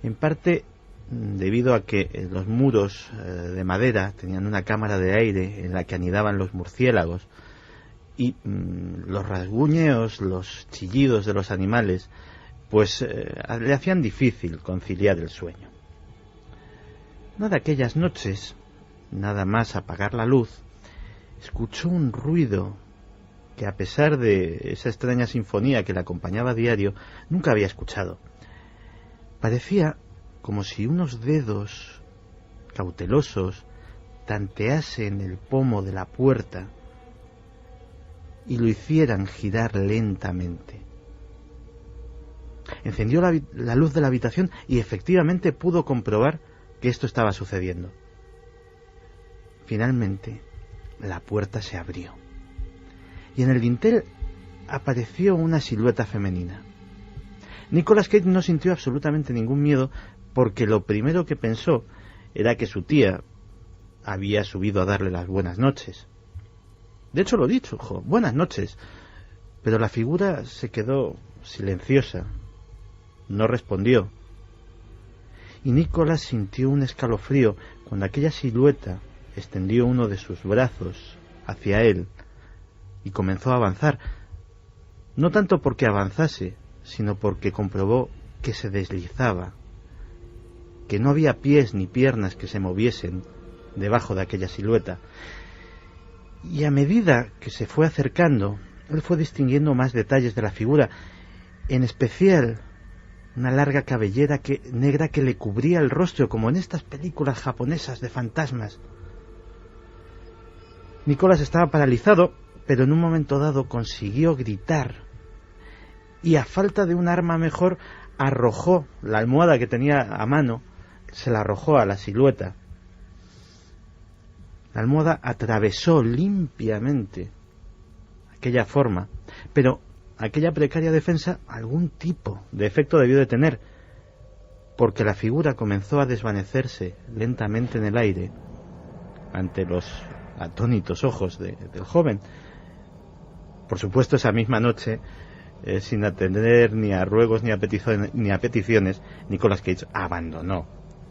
en parte debido a que los muros de madera tenían una cámara de aire en la que anidaban los murciélagos y los rasguñeos, los chillidos de los animales pues le hacían difícil conciliar el sueño. Una de aquellas noches, nada más apagar la luz, escuchó un ruido que a pesar de esa extraña sinfonía que la acompañaba a diario, nunca había escuchado. Parecía como si unos dedos cautelosos tanteasen el pomo de la puerta y lo hicieran girar lentamente. Encendió la luz de la habitación y efectivamente pudo comprobar que esto estaba sucediendo. Finalmente, la puerta se abrió y en el dintel apareció una silueta femenina. Nicolas Cage no sintió absolutamente ningún miedo porque lo primero que pensó era que su tía había subido a darle las buenas noches. De hecho lo dijo, buenas noches, pero la figura se quedó silenciosa, no respondió. Y Nicolas sintió un escalofrío cuando aquella silueta extendió uno de sus brazos hacia él y comenzó a avanzar, no tanto porque avanzase, sino porque comprobó que se deslizaba, que no había pies ni piernas que se moviesen debajo de aquella silueta. Y a medida que se fue acercando, él fue distinguiendo más detalles de la figura, en especial una larga cabellera negra que le cubría el rostro, como en estas películas japonesas de fantasmas. Nicolas estaba paralizado, pero en un momento dado consiguió gritar y, a falta de un arma mejor, arrojó la almohada que tenía a mano, se la arrojó a la silueta. La almohada atravesó limpiamente aquella forma, pero aquella precaria defensa algún tipo de efecto debió de tener, porque la figura comenzó a desvanecerse lentamente en el aire ante los atónitos ojos del joven. Por supuesto, esa misma noche, sin atender ni a ruegos ni a peticiones, Nicolas Cage abandonó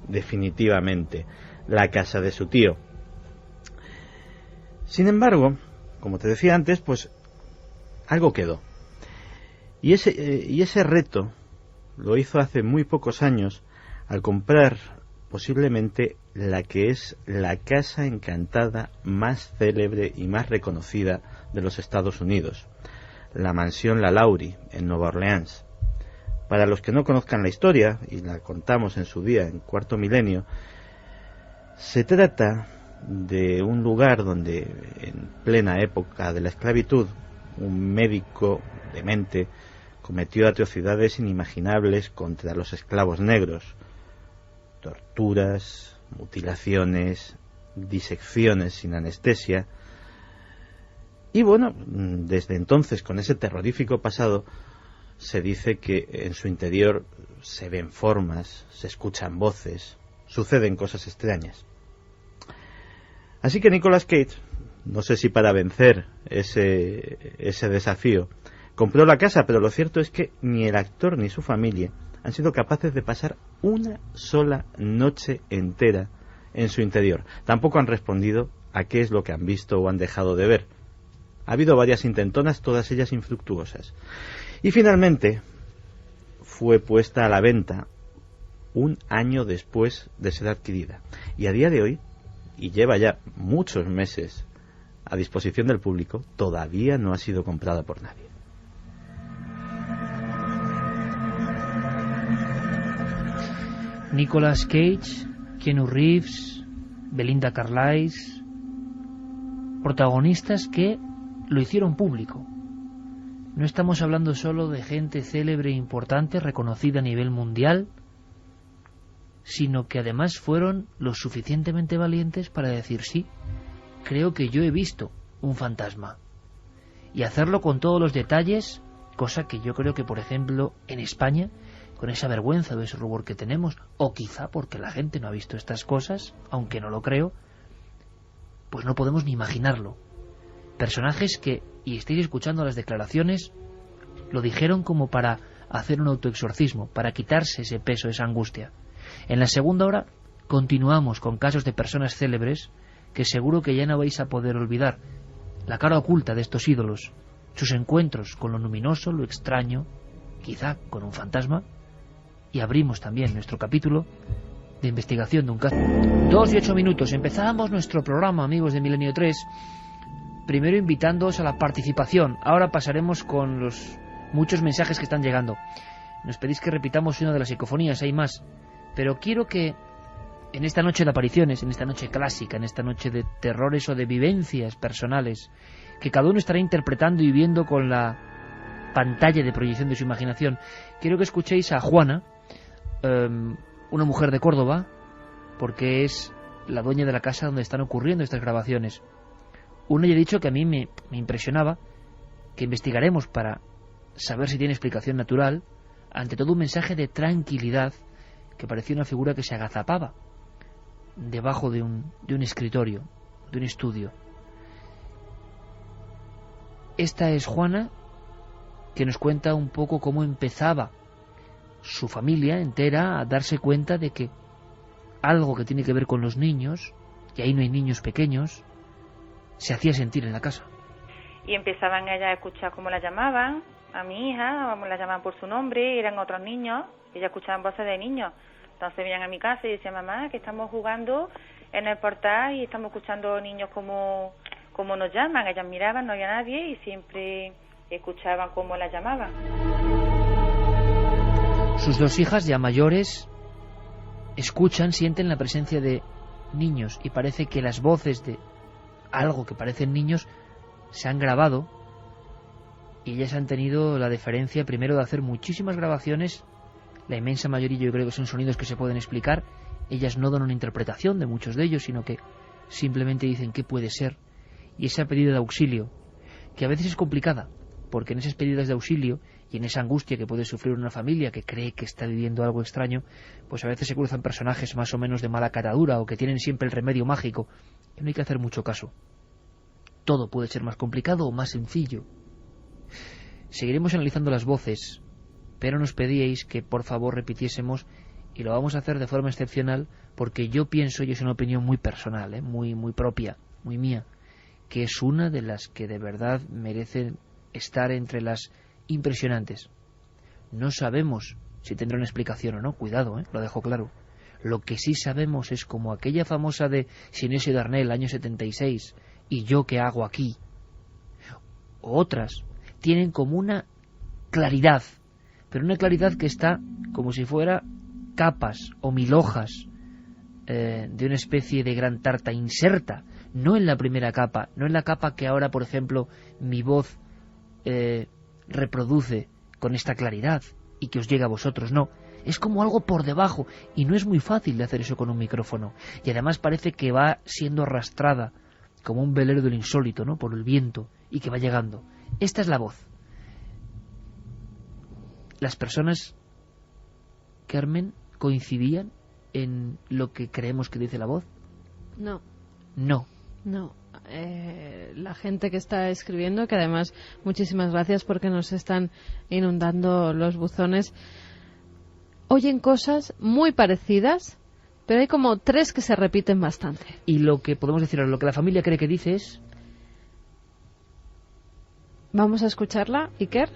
definitivamente la casa de su tío. Sin embargo, como te decía antes, pues algo quedó. Y ese reto lo hizo hace muy pocos años al comprar posiblemente la que es la casa encantada más célebre y más reconocida de los Estados Unidos, la mansión Lalaurie en Nueva Orleans. Para los que no conozcan la historia, y la contamos en su día en Cuarto Milenio, se trata de un lugar donde en plena época de la esclavitud un médico demente cometió atrocidades inimaginables contra los esclavos negros: torturas, mutilaciones, disecciones sin anestesia. Y bueno, desde entonces, con ese terrorífico pasado, se dice que en su interior se ven formas, se escuchan voces, suceden cosas extrañas. Así que Nicolas Cage, no sé si para vencer ese desafío, compró la casa, pero lo cierto es que ni el actor ni su familia han sido capaces de pasar una sola noche entera en su interior. Tampoco han respondido a qué es lo que han visto o han dejado de ver. Ha habido varias intentonas, todas ellas infructuosas. Y finalmente fue puesta a la venta un año después de ser adquirida. Y a día de hoy, y lleva ya muchos meses a disposición del público, todavía no ha sido comprada por nadie. Nicolas Cage, Keanu Reeves, Belinda Carlisle, protagonistas que lo hicieron público. No estamos hablando solo de gente célebre e importante, reconocida a nivel mundial, sino que además fueron lo suficientemente valientes para decir: sí, creo que yo he visto un fantasma. Y hacerlo con todos los detalles, cosa que yo creo que, por ejemplo, en España, con esa vergüenza o ese rubor que tenemos, o quizá porque la gente no ha visto estas cosas, aunque no lo creo, pues no podemos ni imaginarlo. Personajes que, y estáis escuchando las declaraciones, lo dijeron como para hacer un autoexorcismo, para quitarse ese peso, esa angustia. En la segunda hora continuamos con casos de personas célebres que seguro que ya no vais a poder olvidar. La cara oculta de estos ídolos, sus encuentros con lo luminoso, lo extraño, quizá con un fantasma. Y abrimos también nuestro capítulo de investigación de un caso. 2 y 8 minutos. Empezábamos nuestro programa, amigos de Milenio 3, primero invitándoos a la participación. Ahora pasaremos con los muchos mensajes que están llegando. Nos pedís que repitamos una de las psicofonías, hay más. Pero quiero que en esta noche de apariciones, en esta noche clásica, en esta noche de terrores o de vivencias personales, que cada uno estará interpretando y viendo con la pantalla de proyección de su imaginación, quiero que escuchéis a Juana, una mujer de Córdoba, porque es la dueña de la casa donde están ocurriendo estas grabaciones. Una ya he dicho que a mí me impresionaba, que investigaremos para saber si tiene explicación natural, ante todo un mensaje de tranquilidad, que parecía una figura que se agazapaba debajo de un escritorio, de un estudio. Esta es Juana, que nos cuenta un poco cómo empezaba su familia entera a darse cuenta de que algo que tiene que ver con los niños, y ahí no hay niños pequeños, se hacía sentir en la casa. Y empezaban ellas a escuchar cómo la llamaban, a mi hija, la llamaban por su nombre, eran otros niños, ellas escuchaban voces de niños. Entonces venían a mi casa y decían, mamá, que estamos jugando en el portal y estamos escuchando niños como nos llaman. Ellas miraban, no había nadie y siempre escuchaban cómo la llamaban. Sus dos hijas ya mayores escuchan, sienten la presencia de niños y parece que las voces de algo que parecen niños se han grabado y ellas han tenido la deferencia primero de hacer muchísimas grabaciones. La inmensa mayoría yo creo que son sonidos que se pueden explicar. Ellas no dan una interpretación de muchos de ellos, sino que simplemente dicen qué puede ser. Y esa pedida de auxilio, que a veces es complicada, porque en esas pedidas de auxilio y en esa angustia que puede sufrir una familia que cree que está viviendo algo extraño, pues a veces se cruzan personajes más o menos de mala catadura o que tienen siempre el remedio mágico, que no hay que hacer mucho caso. Todo puede ser más complicado o más sencillo. Seguiremos analizando las voces, pero nos pedíais que por favor repitiésemos, y lo vamos a hacer de forma excepcional, porque yo pienso, y es una opinión muy personal, muy propia, muy mía, que es una de las que de verdad merecen estar entre las impresionantes. No sabemos si tendrá una explicación o no, cuidado, lo dejo claro. Lo que sí sabemos es como aquella famosa de Sinesio Darnell, año 76, ¿y yo qué hago aquí? O otras tienen como una claridad, pero una claridad que está como si fuera capas o mil hojas de una especie de gran tarta inserta, no en la primera capa, no en la capa que ahora, por ejemplo, mi voz reproduce con esta claridad y que os llega a vosotros, no, es como algo por debajo y no es muy fácil de hacer eso con un micrófono y además parece que va siendo arrastrada como un velero del insólito, ¿no?, por el viento y que va llegando. Esta es la voz. Las personas, Carmen, coincidían en lo que creemos que dice la voz. No. La gente que está escribiendo, que además muchísimas gracias porque nos están inundando los buzones, oyen cosas muy parecidas, pero hay como 3 que se repiten bastante. Y lo que podemos decir, lo que la familia cree que dice es... Vamos a escucarla, Iker,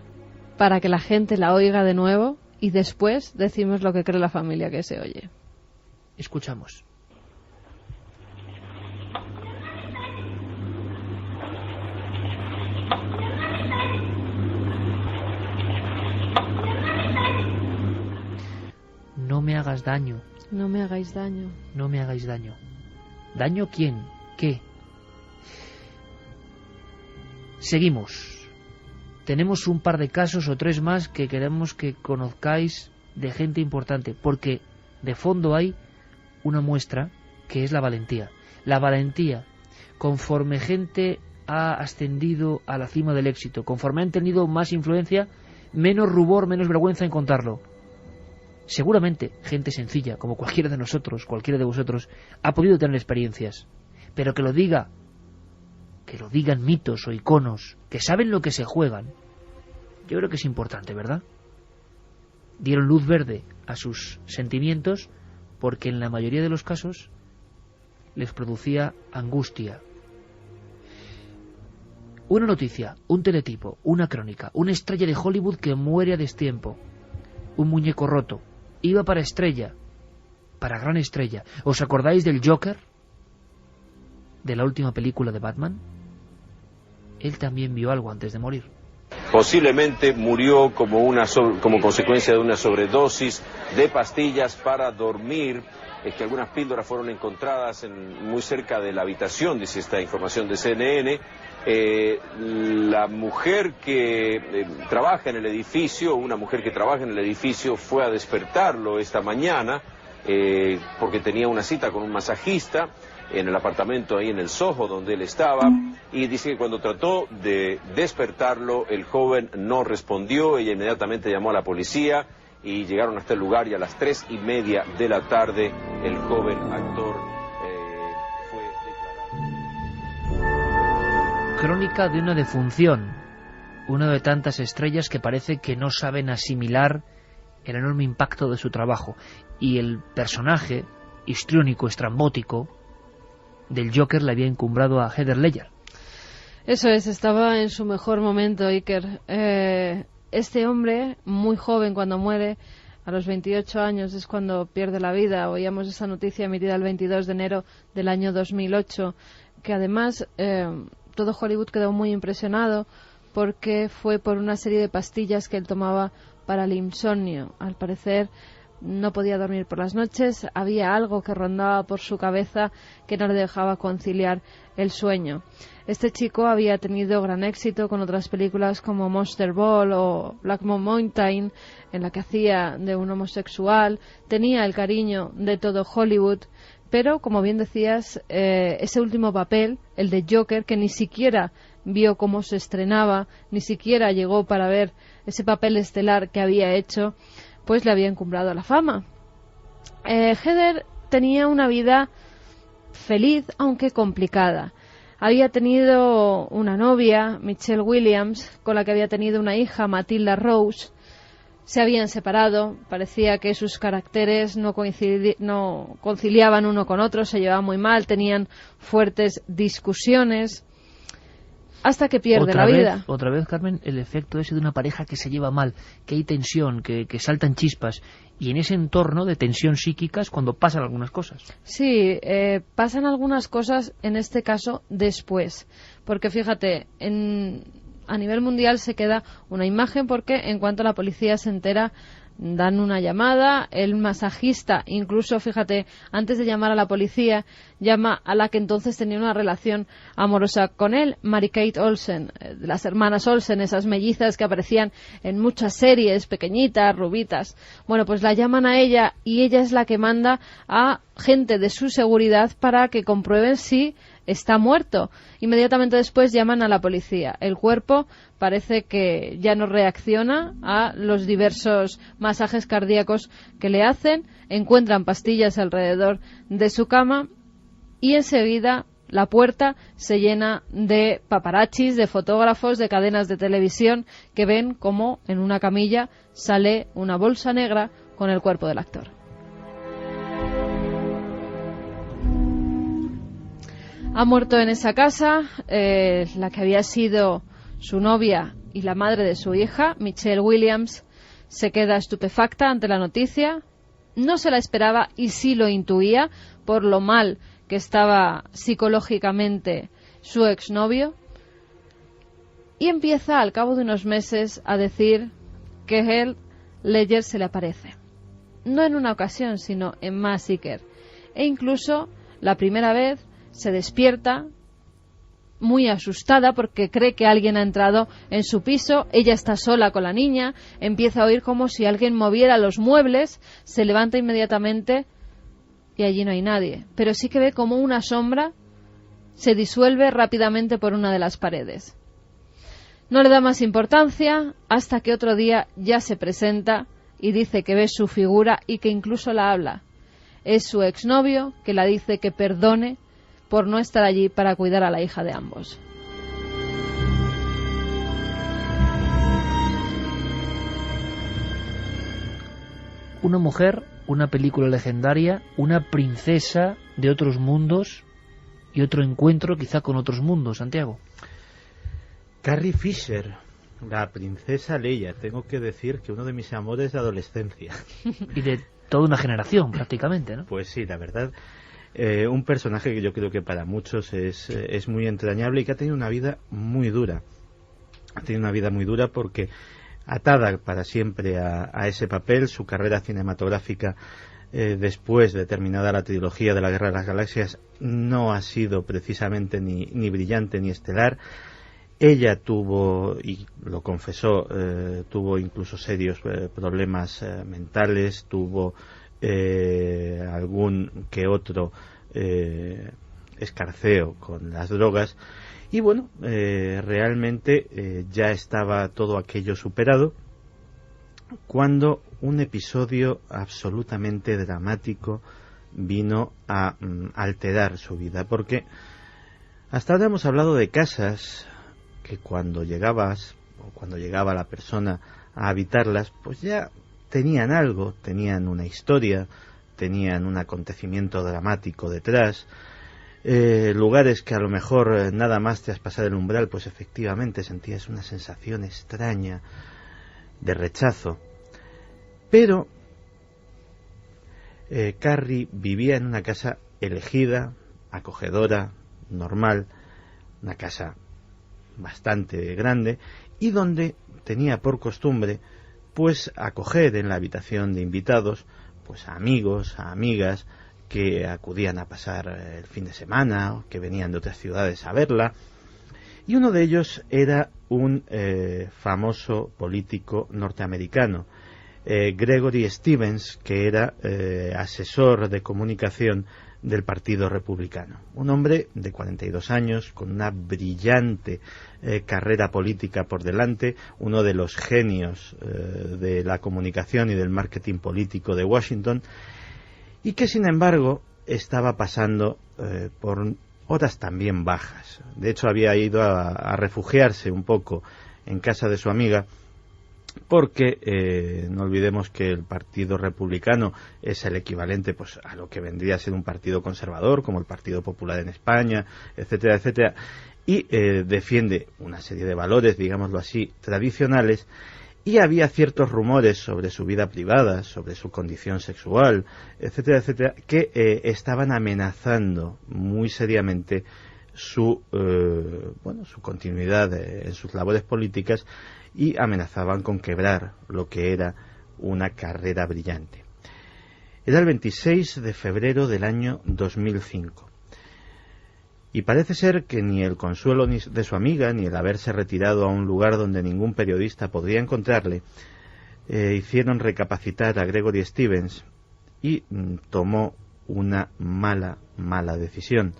para que la gente la oiga de nuevo y después decimos lo que cree la familia que se oye. Escuchamos. No me hagas daño. No me hagáis daño. No me hagáis daño. ¿Daño quién? ¿Qué? Seguimos. Tenemos un par de casos o 3 más que queremos que conozcáis de gente importante, porque de fondo hay una muestra que es la valentía. La valentía, conforme gente ha ascendido a la cima del éxito, conforme han tenido más influencia, menos rubor, menos vergüenza en contarlo. Seguramente gente sencilla, como cualquiera de nosotros, cualquiera de vosotros, ha podido tener experiencias, pero que lo digan mitos o iconos, que saben lo que se juegan, yo creo que es importante, ¿verdad? Dieron luz verde a sus sentimientos porque en la mayoría de los casos les producía angustia. Una noticia, un teletipo, una crónica, una estrella de Hollywood que muere a destiempo, un muñeco roto, iba para estrella, para gran estrella. ¿Os acordáis del Joker? ¿De la última película de Batman? él también vio algo antes de morir. Posiblemente murió como consecuencia de una sobredosis de pastillas para dormir. Es que algunas píldoras fueron encontradas muy cerca de la habitación, dice esta información de CNN. La mujer que trabaja en el edificio, una mujer que trabaja en el edificio, fue a despertarlo esta mañana porque tenía una cita con un masajista en el apartamento ahí en el Soho donde él estaba, y dice que cuando trató de despertarlo, el joven no respondió. Ella inmediatamente llamó a la policía y llegaron hasta el lugar, y a las 3:30 de la tarde el joven actor fue declarado. Crónica de una defunción, una de tantas estrellas que parece que no saben asimilar el enorme impacto de su trabajo, y el personaje histriónico, estrambótico del Joker le había encumbrado a Heath Ledger. Eso es, estaba en su mejor momento, Iker. Este hombre, muy joven cuando muere, a los 28 años es cuando pierde la vida. Oíamos esa noticia emitida el 22 de enero del año 2008, que además todo Hollywood quedó muy impresionado porque fue por una serie de pastillas que él tomaba para el insomnio. Al parecer no podía dormir por las noches, había algo que rondaba por su cabeza que no le dejaba conciliar el sueño. Este chico había tenido gran éxito con otras películas como Monster Ball o Black Mountain, en la que hacía de un homosexual, tenía el cariño de todo Hollywood, pero, como bien decías, ese último papel, el de Joker, que ni siquiera vio cómo se estrenaba, ni siquiera llegó para ver ese papel estelar que había hecho, pues le había encumbrado a la fama. Heather tenía una vida feliz, aunque complicada. Había tenido una novia, Michelle Williams, con la que había tenido una hija, Matilda Rose. Se habían separado, parecía que sus caracteres no conciliaban uno con otro, se llevaban muy mal, tenían fuertes discusiones, hasta que pierde la vida. Otra vez, Carmen, el efecto ese de una pareja que se lleva mal, que hay tensión, que saltan chispas, y en ese entorno de tensión psíquica es cuando pasan algunas cosas. Sí, pasan algunas cosas, en este caso, después. Porque fíjate, a nivel mundial se queda una imagen porque en cuanto la policía se entera, dan una llamada, el masajista, incluso, fíjate, antes de llamar a la policía, llama a la que entonces tenía una relación amorosa con él, Mary-Kate Olsen, las hermanas Olsen, esas mellizas que aparecían en muchas series, pequeñitas, rubitas. Bueno, pues la llaman a ella y ella es la que manda a gente de su seguridad para que comprueben si está muerto. Inmediatamente después llaman a la policía. El cuerpo parece que ya no reacciona a los diversos masajes cardíacos que le hacen, encuentran pastillas alrededor de su cama y enseguida la puerta se llena de paparazzis, de fotógrafos, de cadenas de televisión que ven como en una camilla sale una bolsa negra con el cuerpo del actor. Ha muerto en esa casa la que había sido su novia y la madre de su hija, Michelle Williams. Se queda estupefacta ante la noticia. No se la esperaba y sí lo intuía por lo mal que estaba psicológicamente su exnovio. Y empieza al cabo de unos meses a decir que Heath Ledger se le aparece. No en una ocasión, sino en más, Iker. E incluso la primera vez se despierta muy asustada porque cree que alguien ha entrado en su piso. Ella está sola con la niña, empieza a oír como si alguien moviera los muebles, se levanta inmediatamente y allí no hay nadie, pero sí que ve como una sombra se disuelve rápidamente por una de las paredes. No le da más importancia hasta que otro día ya se presenta y dice que ve su figura y que incluso la habla. Es su exnovio que la dice que perdone por no estar allí para cuidar a la hija de ambos. Una mujer, una película legendaria, una princesa de otros mundos y otro encuentro quizá con otros mundos, Santiago. Carrie Fisher, la princesa Leia. Tengo que decir que uno de mis amores de adolescencia. Y de toda una generación, prácticamente, ¿no? Pues sí, la verdad Un personaje que yo creo que para muchos es muy entrañable y que ha tenido una vida muy dura. Ha tenido una vida muy dura porque, atada para siempre a ese papel, su carrera cinematográfica, después de terminada la trilogía de la Guerra de las Galaxias, no ha sido precisamente ni brillante ni estelar. Ella tuvo, y lo confesó, tuvo incluso serios problemas mentales, tuvo algún que otro escarceo con las drogas, y bueno, realmente ya estaba todo aquello superado cuando un episodio absolutamente dramático vino a alterar su vida, porque hasta ahora hemos hablado de casas que cuando llegabas o cuando llegaba la persona a habitarlas, pues ya tenían algo, tenían una historia, tenían un acontecimiento dramático detrás, lugares que a lo mejor nada más te has pasado el umbral, pues efectivamente sentías una sensación extraña de rechazo. Pero Carrie vivía en una casa elegida, acogedora, normal, una casa bastante grande, y donde tenía por costumbre pues acoger en la habitación de invitados pues a amigos, a amigas que acudían a pasar el fin de semana o que venían de otras ciudades a verla, y uno de ellos era un famoso político norteamericano, Gregory Stevens, que era asesor de comunicación del Partido Republicano. Un hombre de 42 años, con una brillante carrera política por delante, uno de los genios de la comunicación y del marketing político de Washington, y que sin embargo estaba pasando por horas también bajas. De hecho, había ido a refugiarse un poco en casa de su amiga, porque no olvidemos que el Partido Republicano es el equivalente pues a lo que vendría a ser un partido conservador, como el Partido Popular en España, etcétera, etcétera, y defiende una serie de valores, digámoslo así, tradicionales, y había ciertos rumores sobre su vida privada, sobre su condición sexual, etcétera, etcétera, que estaban amenazando muy seriamente su continuidad en sus labores políticas, y amenazaban con quebrar lo que era una carrera brillante. Era el 26 de febrero del año 2005. Y parece ser que ni el consuelo de su amiga, ni el haberse retirado a un lugar donde ningún periodista podría encontrarle, hicieron recapacitar a Gregory Stevens, y tomó una mala decisión.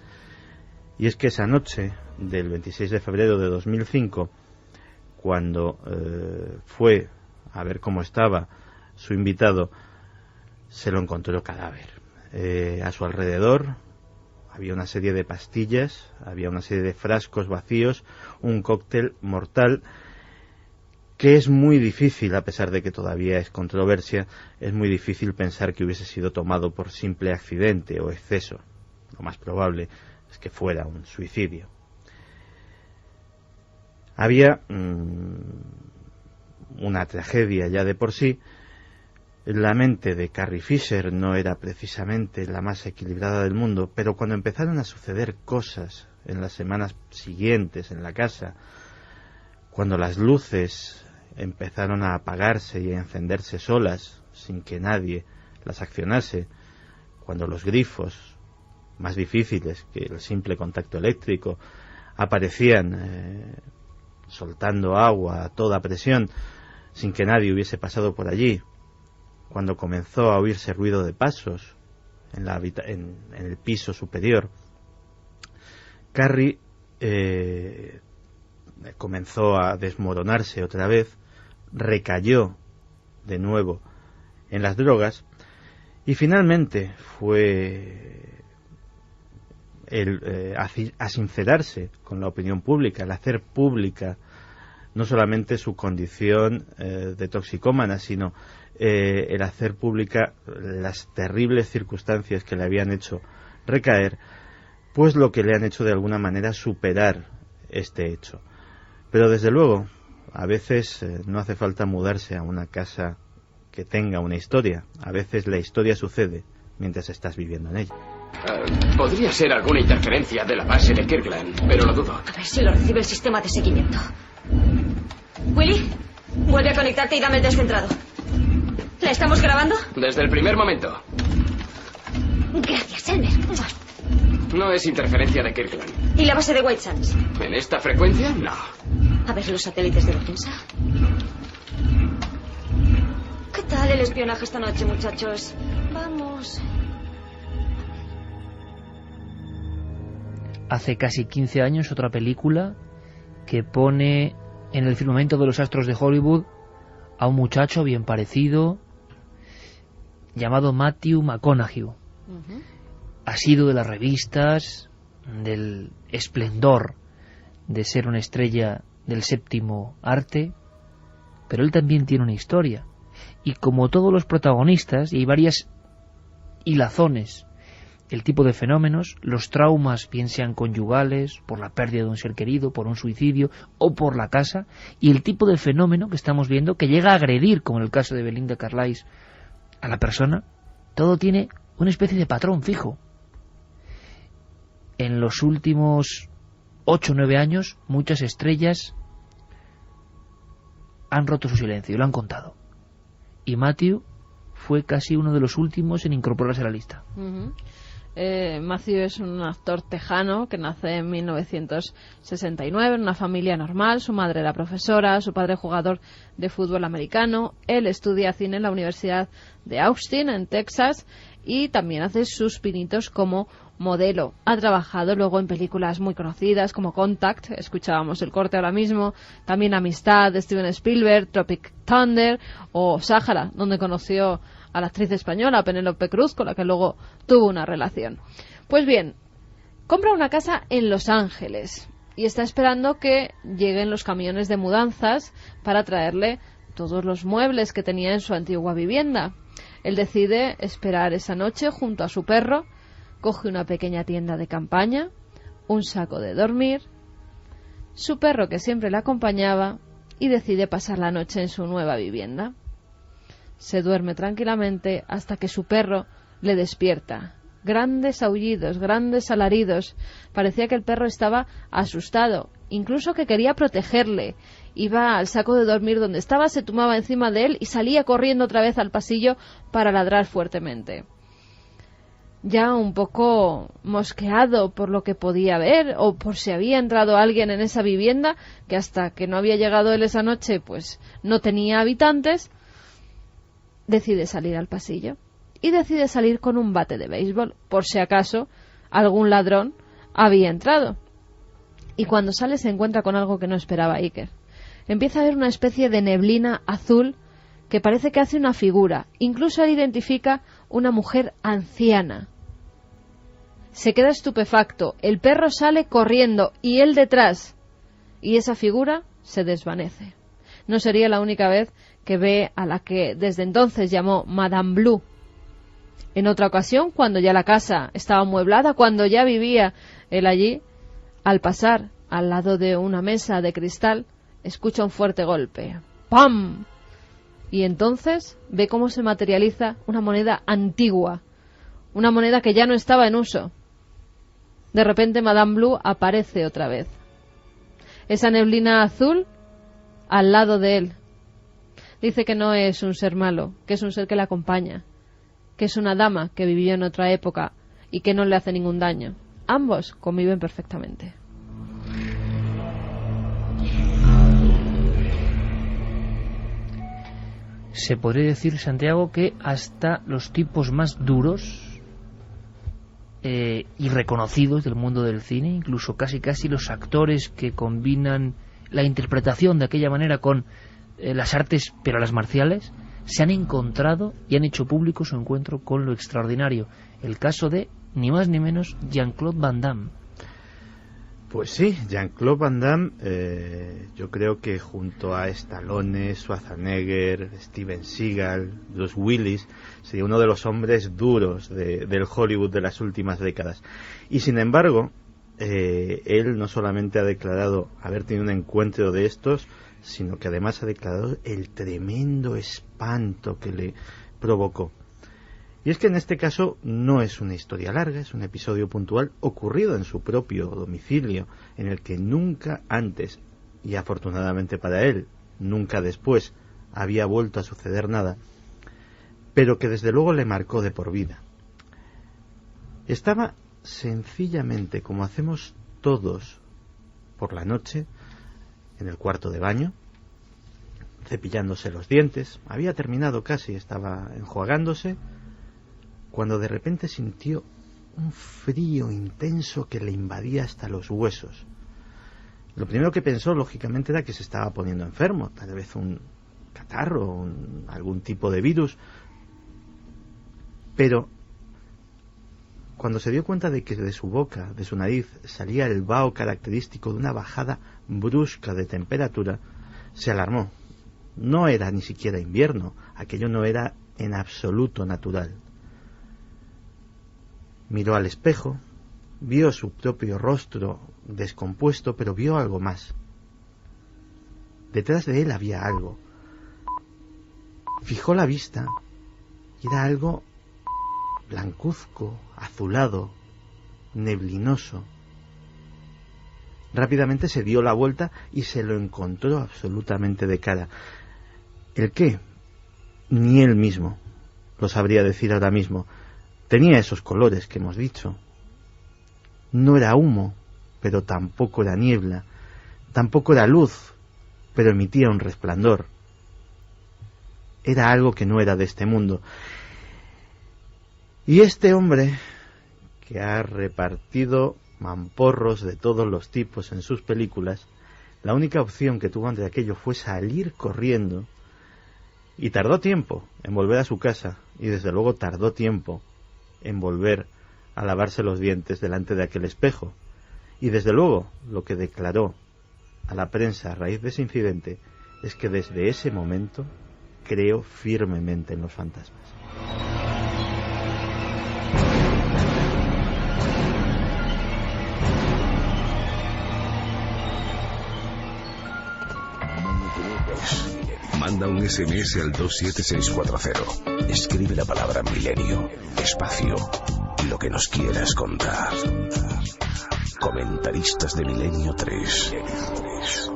Y es que esa noche del 26 de febrero de 2005, cuando fue a ver cómo estaba su invitado, se lo encontró cadáver. A su alrededor había una serie de pastillas, había una serie de frascos vacíos, un cóctel mortal que es muy difícil, a pesar de que todavía es controversia, es muy difícil pensar que hubiese sido tomado por simple accidente o exceso. Lo más probable es que fuera un suicidio. Había una tragedia ya de por sí. La mente de Carrie Fisher no era precisamente la más equilibrada del mundo, pero cuando empezaron a suceder cosas en las semanas siguientes en la casa, cuando las luces empezaron a apagarse y a encenderse solas sin que nadie las accionase, cuando los grifos, más difíciles que el simple contacto eléctrico, aparecían soltando agua a toda presión sin que nadie hubiese pasado por allí, cuando comenzó a oírse ruido de pasos en el piso superior, Carrie comenzó a desmoronarse otra vez, recayó de nuevo en las drogas, y finalmente fue a sincerarse con la opinión pública, el hacer pública no solamente su condición de toxicómana, sino el hacer pública las terribles circunstancias que le habían hecho recaer, pues lo que le han hecho de alguna manera superar este hecho. Pero desde luego, a veces no hace falta mudarse a una casa que tenga una historia, a veces la historia sucede mientras estás viviendo en ella. Podría ser alguna interferencia de la base de Kirkland, pero lo dudo. A ver si lo recibe el sistema de seguimiento. Willy, vuelve a conectarte y dame el descentrado. ¿La estamos grabando? Desde el primer momento. Gracias, Elmer. No es interferencia de Kirkland. ¿Y la base de White Sands? ¿En esta frecuencia? No. A ver los satélites de defensa. ¿Qué tal el espionaje esta noche, muchachos? Vamos. Hace casi 15 años otra película que pone en el firmamento de los astros de Hollywood a un muchacho bien parecido llamado Matthew McConaughey. Asiduo de las revistas, del esplendor de ser una estrella del séptimo arte, pero él también tiene una historia. Y como todos los protagonistas, y hay varias hilazones, el tipo de fenómenos, los traumas, bien sean conyugales, por la pérdida de un ser querido, por un suicidio o por la casa, y el tipo de fenómeno que estamos viendo que llega a agredir, como en el caso de Belinda Carlisle, a la persona, todo tiene una especie de patrón fijo. En los últimos 8 o 9 años, muchas estrellas han roto su silencio y lo han contado. Y Matthew fue casi uno de los últimos en incorporarse a la lista. Matthew es un actor tejano que nace en 1969 en una familia normal. Su madre era profesora, su padre jugador de fútbol americano. Él estudia cine en la Universidad de Austin, en Texas, y también hace sus pinitos como modelo. Ha trabajado luego en películas muy conocidas como Contact, escuchábamos el corte ahora mismo, también Amistad de Steven Spielberg, Tropic Thunder o Sáhara, donde conoció a la actriz española Penélope Cruz, con la que luego tuvo una relación. Pues bien, compra una casa en Los Ángeles y está esperando que lleguen los camiones de mudanzas para traerle todos los muebles que tenía en su antigua vivienda. Él decide esperar esa noche junto a su perro, coge una pequeña tienda de campaña, un saco de dormir, su perro que siempre le acompañaba, y decide pasar la noche en su nueva vivienda. Se duerme tranquilamente hasta que su perro le despierta. Grandes aullidos, grandes alaridos. Parecía que el perro estaba asustado, incluso que quería protegerle. Iba al saco de dormir donde estaba, se tumbaba encima de él y salía corriendo otra vez al pasillo para ladrar fuertemente. Ya un poco mosqueado por lo que podía ver o por si había entrado alguien en esa vivienda, que hasta que no había llegado él esa noche pues no tenía habitantes, decide salir al pasillo y decide salir con un bate de béisbol por si acaso algún ladrón había entrado. Y cuando sale se encuentra con algo que no esperaba Iker. Empieza a ver una especie de neblina azul que parece que hace una figura. Incluso él identifica una mujer anciana. Se queda estupefacto. El perro sale corriendo y él detrás. Y esa figura se desvanece. No sería la única vez que ve a la que desde entonces llamó Madame Blue. En otra ocasión, cuando ya la casa estaba amueblada, cuando ya vivía él allí, al pasar al lado de una mesa de cristal, escucha un fuerte golpe. ¡Pam! Y entonces ve cómo se materializa una moneda antigua, una moneda que ya no estaba en uso. De repente Madame Blue aparece otra vez. Esa neblina azul al lado de él. Dice que no es un ser malo, que es un ser que le acompaña, que es una dama que vivió en otra época y que no le hace ningún daño. Ambos conviven perfectamente. Se podría decir, Santiago, que hasta los tipos más duros y reconocidos del mundo del cine, incluso casi los actores que combinan la interpretación de aquella manera con las artes, pero las marciales, se han encontrado y han hecho público su encuentro con lo extraordinario. El caso de, ni más ni menos, Jean-Claude Van Damme. Pues sí, Jean-Claude Van Damme, yo creo que junto a Stallone, Schwarzenegger, Steven Seagal, Bruce Willis, sería uno de los hombres duros del Hollywood de las últimas décadas. Y sin embargo, él no solamente ha declarado haber tenido un encuentro de estos, sino que además ha declarado el tremendo espanto que le provocó. Y es que en este caso no es una historia larga, es un episodio puntual ocurrido en su propio domicilio, en el que nunca antes, y afortunadamente para él, nunca después, había vuelto a suceder nada, pero que desde luego le marcó de por vida. Estaba sencillamente, como hacemos todos por la noche, en el cuarto de baño, cepillándose los dientes, había terminado casi, estaba enjuagándose, cuando de repente sintió un frío intenso que le invadía hasta los huesos. Lo primero que pensó, lógicamente, era que se estaba poniendo enfermo, tal vez un catarro, algún tipo de virus, pero cuando se dio cuenta de que de su boca, de su nariz, salía el vaho característico de una bajada brusca de temperatura, se alarmó. No era ni siquiera invierno, aquello no era en absoluto natural. Miró al espejo, vio su propio rostro descompuesto, pero vio algo más. Detrás de él había algo. Fijó la vista y era algo blancuzco, azulado, neblinoso. Rápidamente se dio la vuelta y se lo encontró absolutamente de cara. ¿El qué? Ni él mismo lo sabría decir ahora mismo. Tenía esos colores que hemos dicho. No era humo, pero tampoco era niebla. Tampoco era luz, pero emitía un resplandor. Era algo que no era de este mundo. Y este hombre, que ha repartido mamporros de todos los tipos en sus películas, la única opción que tuvo ante aquello fue salir corriendo, y tardó tiempo en volver a su casa, y desde luego tardó tiempo en volver a lavarse los dientes delante de aquel espejo. Y desde luego lo que declaró a la prensa a raíz de ese incidente es que desde ese momento creo firmemente en los fantasmas. Manda un SMS al 27640. Escribe la palabra milenio, espacio, y lo que nos quieras contar. Comentaristas de Milenio 3.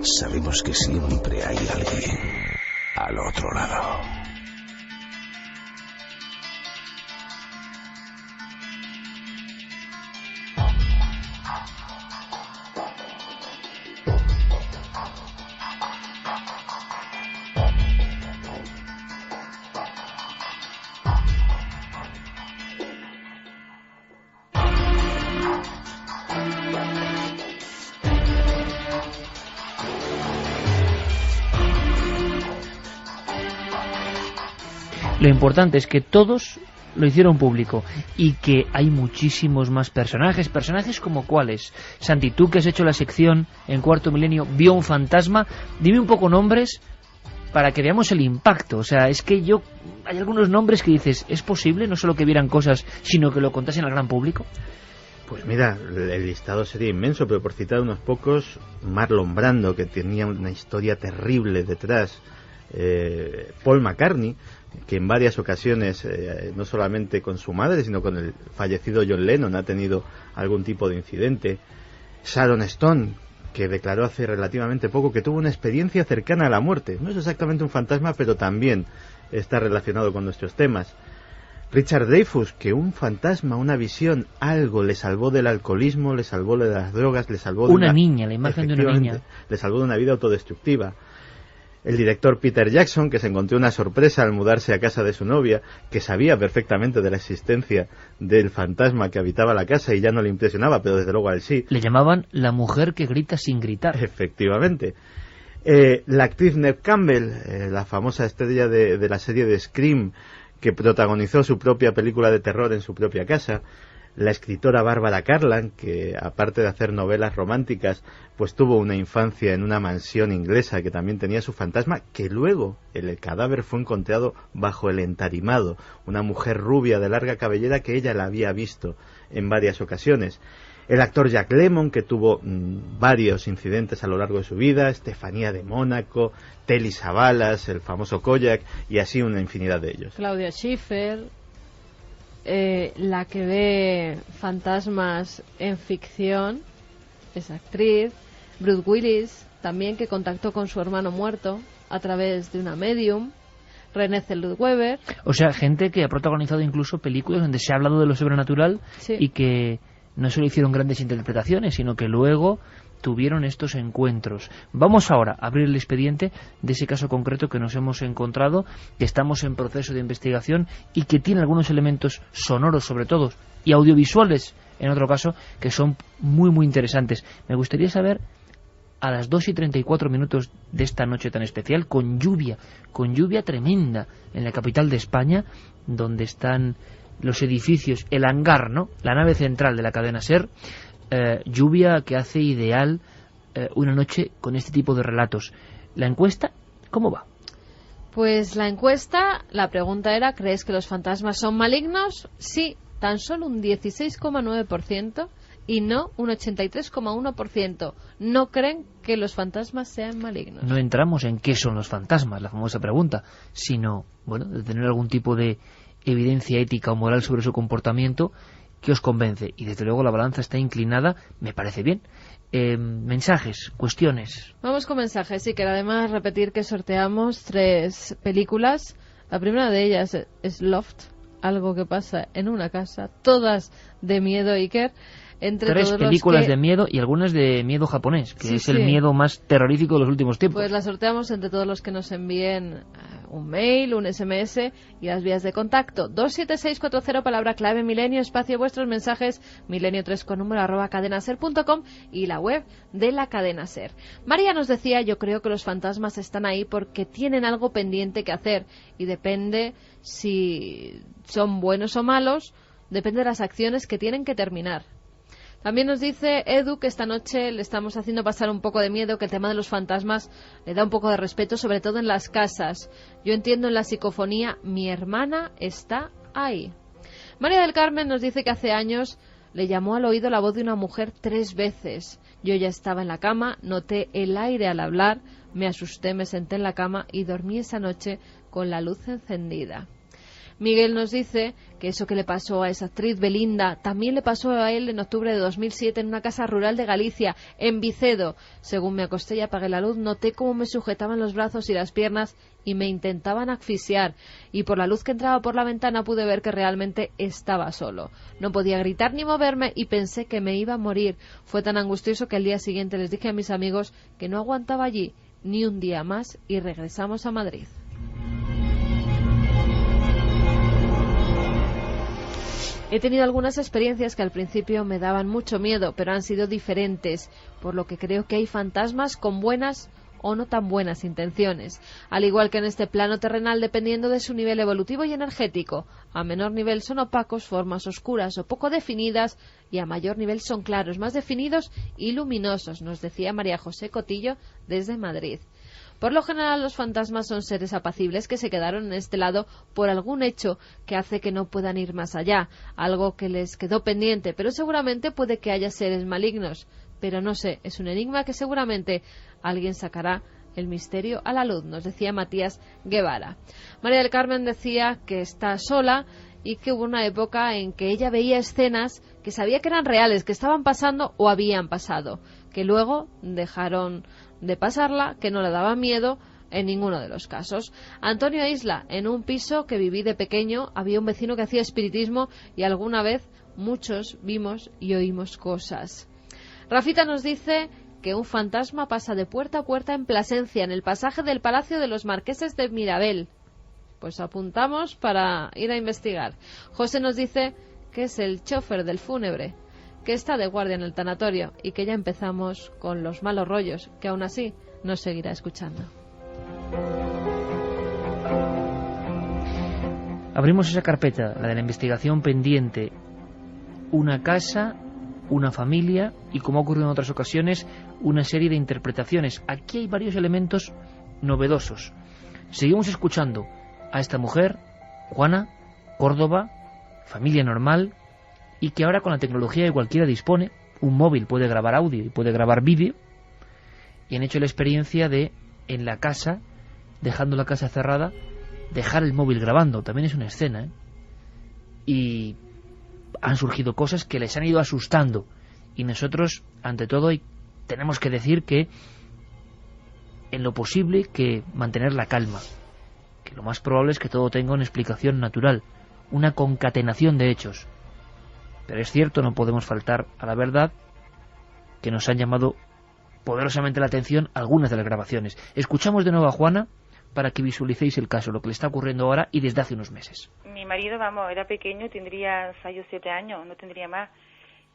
Sabemos que siempre hay alguien al otro lado. Lo importante es que todos lo hicieron público y que hay muchísimos más personajes. ¿Personajes como cuáles? Santi, tú que has hecho la sección en Cuarto Milenio, vio un fantasma, dime un poco nombres para que veamos el impacto. O sea, es que hay algunos nombres que dices, ¿es posible no solo que vieran cosas, sino que lo contasen al gran público? Pues mira, el listado sería inmenso, pero por citar unos pocos, Marlon Brando, que tenía una historia terrible detrás, Paul McCartney, que en varias ocasiones, no solamente con su madre, sino con el fallecido John Lennon, ha tenido algún tipo de incidente. Sharon Stone, que declaró hace relativamente poco que tuvo una experiencia cercana a la muerte. No es exactamente un fantasma, pero también está relacionado con nuestros temas. Richard Dreyfuss, que un fantasma, una visión, algo le salvó del alcoholismo, le salvó de las drogas, le salvó de una niña, la imagen de una niña. Le salvó de una vida autodestructiva. El director Peter Jackson, que se encontró una sorpresa al mudarse a casa de su novia, que sabía perfectamente de la existencia del fantasma que habitaba la casa y ya no le impresionaba, pero desde luego a él sí. Le llamaban la mujer que grita sin gritar. Efectivamente. La actriz Neve Campbell, la famosa estrella de la serie de Scream, que protagonizó su propia película de terror en su propia casa. La escritora Barbara Cartland, que aparte de hacer novelas románticas, pues tuvo una infancia en una mansión inglesa que también tenía su fantasma, que luego el cadáver fue encontrado bajo el entarimado, una mujer rubia de larga cabellera que ella la había visto en varias ocasiones. El actor Jack Lemmon, que tuvo varios incidentes a lo largo de su vida, Estefanía de Mónaco, Telly Savalas, el famoso Kojak, y así una infinidad de ellos. Claudia Schiffer. la que ve fantasmas en ficción es actriz. Bruce Willis, también, que contactó con su hermano muerto a través de una medium. Renée Zellweger. O sea, gente que ha protagonizado incluso películas donde se ha hablado de lo sobrenatural, sí, y que no solo hicieron grandes interpretaciones, sino que luego tuvieron estos encuentros. Vamos ahora a abrir el expediente de ese caso concreto que nos hemos encontrado, que estamos en proceso de investigación y que tiene algunos elementos sonoros, sobre todo, y audiovisuales, en otro caso, que son muy, muy interesantes. Me gustaría saber, a las 2:34 de esta noche tan especial, con lluvia tremenda en la capital de España, donde están los edificios, el hangar, ¿no?, la nave central de la cadena SER, lluvia que hace ideal una noche con este tipo de relatos. ¿La encuesta cómo va? Pues la encuesta, la pregunta era: ¿crees que los fantasmas son malignos? Sí, tan solo un 16,9%, y no un 83,1%. No creen que los fantasmas sean malignos. No entramos en qué son los fantasmas, la famosa pregunta, sino, bueno, de tener algún tipo de evidencia ética o moral sobre su comportamiento que os convence. Y desde luego la balanza está inclinada, me parece bien. Mensajes, cuestiones. Vamos con mensajes, sí, que además repetir que sorteamos 3 películas. La primera de ellas es Loft, algo que pasa en una casa, todas de miedo, Iker. Entre 3 películas de miedo y algunas de miedo japonés, que es el miedo más terrorífico de los últimos tiempos. Pues las sorteamos entre todos los que nos envíen un mail, un SMS y las vías de contacto. 27640, palabra clave Milenio, espacio vuestros mensajes, milenio3 con número @cadenaser.com y la web de la cadena SER. María nos decía: yo creo que los fantasmas están ahí porque tienen algo pendiente que hacer, y depende si son buenos o malos, depende de las acciones que tienen que terminar. También nos dice Edu que esta noche le estamos haciendo pasar un poco de miedo, que el tema de los fantasmas le da un poco de respeto, sobre todo en las casas. Yo entiendo en la psicofonía: mi hermana está ahí. María del Carmen nos dice que hace años le llamó al oído la voz de una mujer 3 veces. Yo ya estaba en la cama, noté el aire al hablar, me asusté, me senté en la cama y dormí esa noche con la luz encendida. Miguel nos dice que eso que le pasó a esa actriz Belinda también le pasó a él en octubre de 2007 en una casa rural de Galicia, en Vicedo. Según me acosté y apagué la luz, noté cómo me sujetaban los brazos y las piernas y me intentaban asfixiar, y por la luz que entraba por la ventana pude ver que realmente estaba solo. No podía gritar ni moverme y pensé que me iba a morir. Fue tan angustioso que al día siguiente les dije a mis amigos que no aguantaba allí ni un día más y regresamos a Madrid. He tenido algunas experiencias que al principio me daban mucho miedo, pero han sido diferentes, por lo que creo que hay fantasmas con buenas o no tan buenas intenciones, al igual que en este plano terrenal, dependiendo de su nivel evolutivo y energético. A menor nivel son opacos, formas oscuras o poco definidas, y a mayor nivel son claros, más definidos y luminosos, nos decía María José Cotillo desde Madrid. Por lo general, los fantasmas son seres apacibles que se quedaron en este lado por algún hecho que hace que no puedan ir más allá, algo que les quedó pendiente, pero seguramente puede que haya seres malignos. Pero no sé, es un enigma que seguramente alguien sacará el misterio a la luz, nos decía Matías Guevara. María del Carmen decía que está sola y que hubo una época en que ella veía escenas que sabía que eran reales, que estaban pasando o habían pasado, que luego dejaron de pasarla, que no le daba miedo en ninguno de los casos. Antonio Isla: en un piso que viví de pequeño había un vecino que hacía espiritismo y alguna vez muchos vimos y oímos cosas. Rafita nos dice que un fantasma pasa de puerta a puerta en Plasencia, en el pasaje del Palacio de los Marqueses de Mirabel. Pues apuntamos para ir a investigar. José nos dice que es el chofer del fúnebre, que está de guardia en el tanatorio y que ya empezamos con los malos rollos, que aún así nos seguirá escuchando. Abrimos esa carpeta, la de la investigación pendiente. Una casa, una familia y, como ha ocurrido en otras ocasiones, una serie de interpretaciones. Aquí hay varios elementos novedosos. Seguimos escuchando a esta mujer, Juana, Córdoba, familia normal, y que ahora con la tecnología que cualquiera dispone, un móvil puede grabar audio y puede grabar vídeo, y han hecho la experiencia de, en la casa, dejando la casa cerrada, dejar el móvil grabando. También es una escena, y han surgido cosas que les han ido asustando. Y nosotros, ante todo, tenemos que decir que en lo posible que mantener la calma, que lo más probable es que todo tenga una explicación natural, una concatenación de hechos. Pero es cierto, no podemos faltar a la verdad, que nos han llamado poderosamente la atención algunas de las grabaciones. Escuchamos de nuevo a Juana para que visualicéis el caso, lo que le está ocurriendo ahora y desde hace unos meses. Mi marido, era pequeño, tendría 6 o 7 años, no tendría más.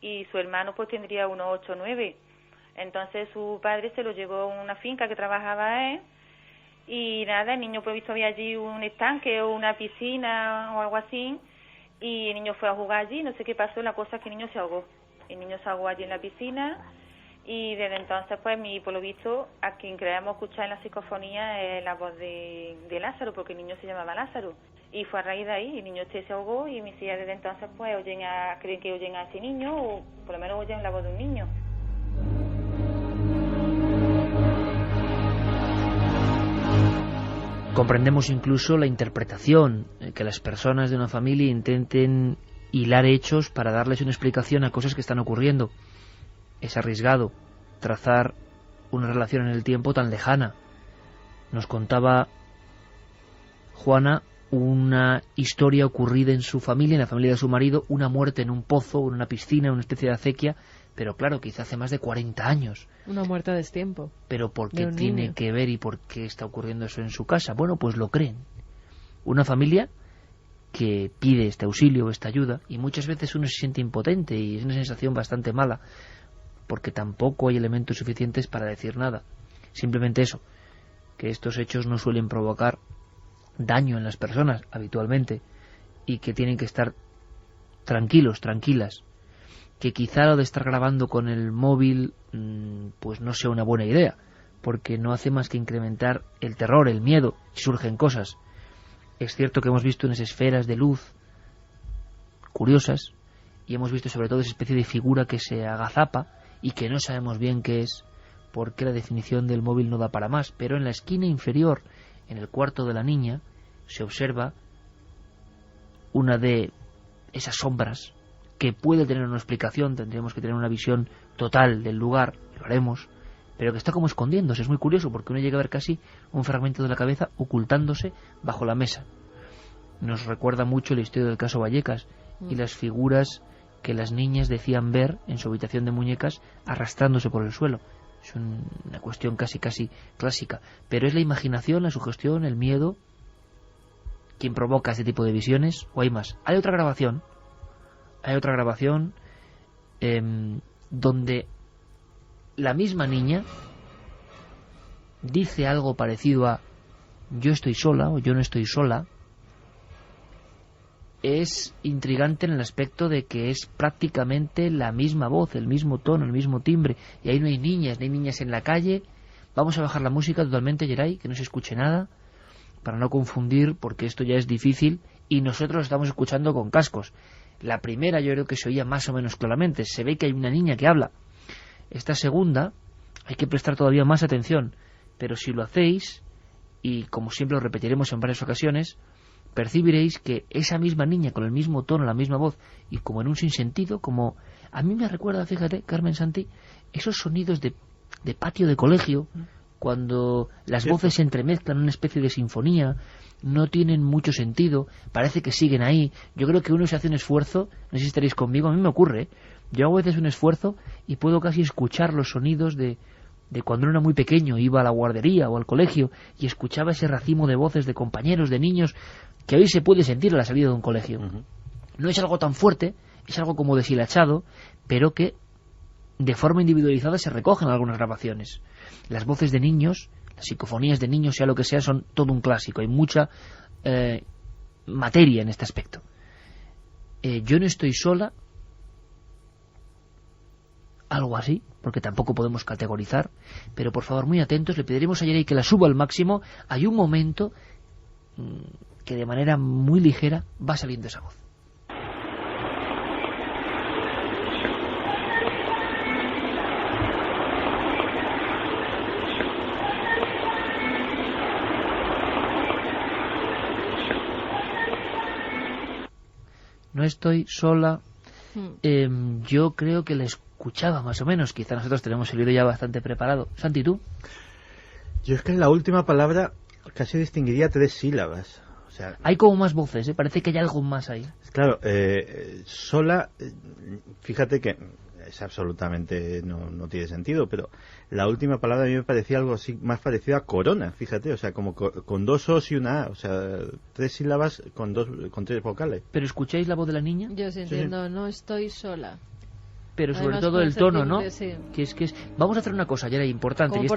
Y su hermano pues tendría unos 8 o 9. Entonces su padre se lo llevó a una finca que trabajaba él. Y nada, el niño provisto había allí un estanque o una piscina o algo así. Y el niño fue a jugar allí, no sé qué pasó, la cosa es que el niño se ahogó. El niño se ahogó allí en la piscina. Y desde entonces, pues, por lo visto, a quien creemos escuchar en la psicofonía es la voz de Lázaro, porque el niño se llamaba Lázaro. Y fue a raíz de ahí, el niño se ahogó y mis hijas desde entonces, pues, creen que oyen a ese niño, o por lo menos oyen la voz de un niño. Comprendemos incluso la interpretación, que las personas de una familia intenten hilar hechos para darles una explicación a cosas que están ocurriendo. Es arriesgado trazar una relación en el tiempo tan lejana. Nos contaba Juana una historia ocurrida en su familia, en la familia de su marido, una muerte en un pozo, en una piscina, una especie de acequia, pero claro, quizá hace más de 40 años. Una muerte a destiempo. Pero ¿por qué tiene que ver y por qué está ocurriendo eso en su casa? Bueno, pues lo creen. Una familia que pide este auxilio, esta ayuda, y muchas veces uno se siente impotente y es una sensación bastante mala, porque tampoco hay elementos suficientes para decir nada. Simplemente eso, que estos hechos no suelen provocar daño en las personas habitualmente y que tienen que estar tranquilos, tranquilas, que quizá lo de estar grabando con el móvil pues no sea una buena idea, porque no hace más que incrementar el terror, el miedo, si surgen cosas. Es cierto que hemos visto unas esferas de luz curiosas y hemos visto sobre todo esa especie de figura que se agazapa y que no sabemos bien qué es, porque la definición del móvil no da para más, pero en la esquina inferior, en el cuarto de la niña, se observa una de esas sombras que puede tener una explicación, tendríamos que tener una visión total del lugar, lo haremos, pero que está como escondiéndose. Es muy curioso porque uno llega a ver casi un fragmento de la cabeza ocultándose bajo la mesa. Nos recuerda mucho la historia del caso Vallecas y las figuras que las niñas decían ver en su habitación de muñecas arrastrándose por el suelo. Es una cuestión casi clásica, pero es la imaginación, la sugestión, el miedo quien provoca este tipo de visiones, o hay más. Hay otra grabación donde la misma niña dice algo parecido a yo estoy sola o yo no estoy sola. Es intrigante en el aspecto de que es prácticamente la misma voz, el mismo tono, el mismo timbre, y ahí no hay niñas en la calle. Vamos a bajar la música totalmente, Geray, que no se escuche nada, para no confundir, porque esto ya es difícil, y nosotros estamos escuchando con cascos. La primera yo creo que se oía más o menos claramente, se ve que hay una niña que habla. Esta segunda hay que prestar todavía más atención, pero si lo hacéis, y como siempre lo repetiremos en varias ocasiones, percibiréis que esa misma niña con el mismo tono, la misma voz, y como en un sinsentido, como a mí me recuerda, fíjate, Carmen Santi, esos sonidos de patio de colegio, cuando las voces se entremezclan en una especie de sinfonía, no tienen mucho sentido, parece que siguen ahí. Yo creo que uno se hace un esfuerzo, no sé si estaréis conmigo, a mí me ocurre, yo hago a veces un esfuerzo y puedo casi escuchar los sonidos de cuando era muy pequeño, iba a la guardería o al colegio y escuchaba ese racimo de voces de compañeros, de niños, que hoy se puede sentir a la salida de un colegio. No es algo tan fuerte, es algo como deshilachado, pero que de forma individualizada se recogen en algunas grabaciones. Las voces de niños, las psicofonías de niños, sea lo que sea, son todo un clásico. Hay mucha materia en este aspecto. Yo no estoy sola, algo así, porque tampoco podemos categorizar, pero por favor, muy atentos, le pediremos a Yeray que la suba al máximo. Hay un momento que de manera muy ligera va saliendo esa voz. no estoy sola. Yo creo que la escuchaba más o menos. Quizá nosotros tenemos el oído ya bastante preparado. Santi, ¿tú? Yo es que en la última palabra casi distinguiría 3 sílabas. O sea, hay como más voces, ¿eh? Parece que hay algo más ahí. Claro, sola, fíjate que es absolutamente no tiene sentido, pero la última palabra a mí me parecía algo así más parecido a corona, fíjate, o sea, como con 2 os y una a, o sea, 3 sílabas con 3 vocales. ¿Pero escucháis la voz de la niña? Yo sí entiendo, no estoy sola. Pero sobre todo el tono, ¿no? Sí. Que es vamos a hacer una cosa, ya era importante. Como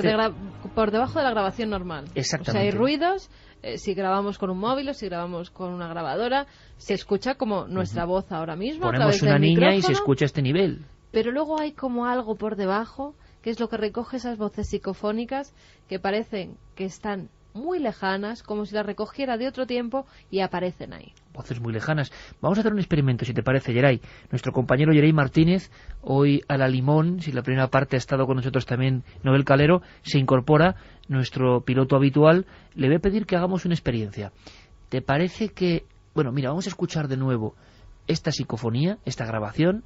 por debajo de la grabación normal. Exactamente. O sea, hay ruidos, si grabamos con un móvil o si grabamos con una grabadora, se escucha como nuestra voz ahora mismo. Ponemos una niña y se escucha a este nivel. Pero luego hay como algo por debajo, que es lo que recoge esas voces psicofónicas que parecen que están muy lejanas, como si las recogiera de otro tiempo y aparecen ahí. Voces muy lejanas. Vamos a hacer un experimento, si te parece, Geray. Nuestro compañero Geray Martínez, hoy a la limón, si la primera parte ha estado con nosotros también Noel Calero, se incorpora nuestro piloto habitual. Le voy a pedir que hagamos una experiencia. ¿Te parece que... Bueno, mira, vamos a escuchar de nuevo esta psicofonía, esta grabación,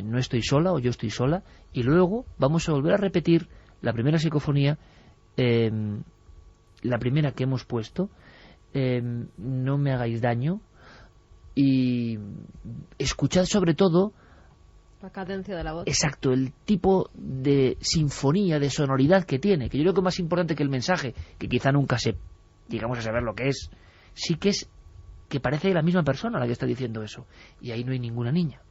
no estoy sola o yo estoy sola, y luego vamos a volver a repetir la primera psicofonía, la primera que hemos puesto, no me hagáis daño, y escuchad sobre todo la cadencia de la voz. Exacto, el tipo de sinfonía, de sonoridad que tiene, que yo creo que más importante que el mensaje, que quizá nunca llegamos a saber lo que es, sí que es que parece la misma persona la que está diciendo eso, y ahí no hay ninguna niña.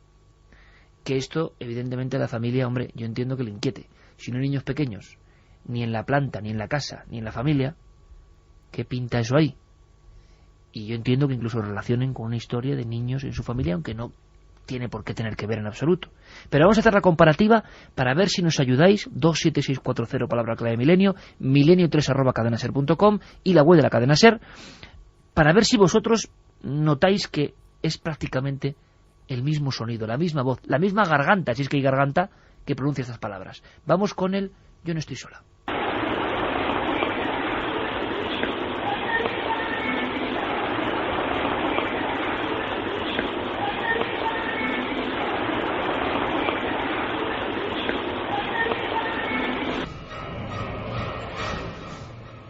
Que esto, evidentemente, a la familia, hombre, yo entiendo que le inquiete. Si no hay niños pequeños, ni en la planta, ni en la casa, ni en la familia, ¿qué pinta eso ahí? Y yo entiendo que incluso relacionen con una historia de niños en su familia, aunque no tiene por qué tener que ver en absoluto. Pero vamos a hacer la comparativa para ver si nos ayudáis. 27640, palabra clave milenio, milenio3@cadenaser.com y la web de la cadena Ser, para ver si vosotros notáis que es prácticamente el mismo sonido, la misma voz, la misma garganta, si es que hay garganta, que pronuncia estas palabras. Vamos con el yo no estoy sola.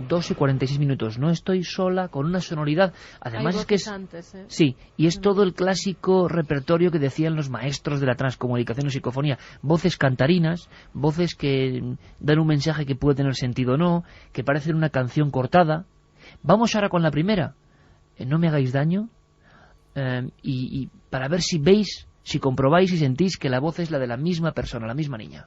2:46. No estoy sola, con una sonoridad. Además es que es antes, ¿eh? Sí, y es todo el clásico repertorio que decían los maestros de la transcomunicación o psicofonía. Voces cantarinas, voces que dan un mensaje que puede tener sentido o no, que parecen una canción cortada. Vamos ahora con la primera. No me hagáis daño. Y para ver si veis, si comprobáis y sentís que la voz es la de la misma persona, la misma niña.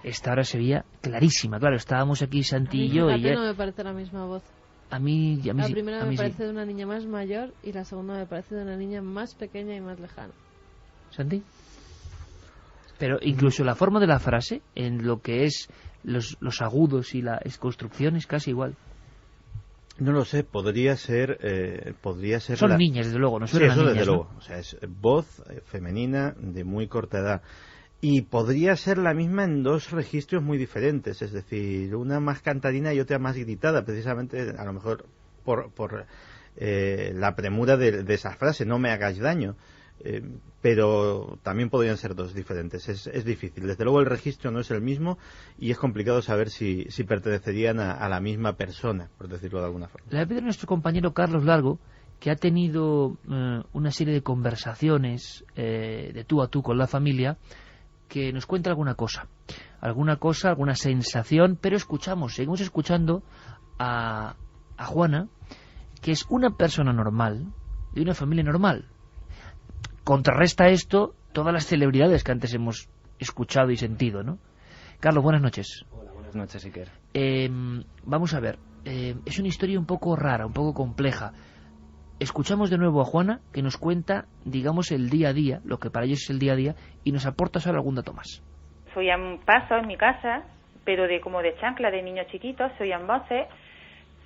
Esta hora se veía clarísima, claro, estábamos aquí Santi y yo. Y no me parece la misma voz. A mí la primera me parece sí. de una niña más mayor y la segunda me parece de una niña más pequeña y más lejana. ¿Santi? Pero incluso la forma de la frase, en lo que es los agudos y la construcción, es casi igual. No lo sé, podría ser Son niñas, desde luego, no son niñas, niñas, desde ¿no? luego. O sea, es voz femenina de muy corta edad. Y podría ser la misma en dos registros muy diferentes, es decir, una más cantarina y otra más gritada, precisamente a lo mejor por la premura de esa frase, no me hagáis daño. Pero también podrían ser dos diferentes. Es difícil. Desde luego el registro no es el mismo y es complicado saber si pertenecerían a la misma persona, por decirlo de alguna forma. Le voy a pedir a nuestro compañero Carlos Largo, que ha tenido una serie de conversaciones de tú a tú con la familia, que nos cuente alguna cosa, alguna sensación, pero seguimos escuchando a Juana, que es una persona normal, de una familia normal. Contrarresta esto todas las celebridades que antes hemos escuchado y sentido, ¿no? Carlos, buenas noches. Hola, buenas noches, Iker. Vamos a ver, es una historia un poco rara, un poco compleja. Escuchamos de nuevo a Juana, que nos cuenta, digamos, el día a día, lo que para ellos es el día a día, y nos aporta solo algún dato más. Se oían pasos en mi casa, pero como de chancla, de niños chiquitos, se oían voces.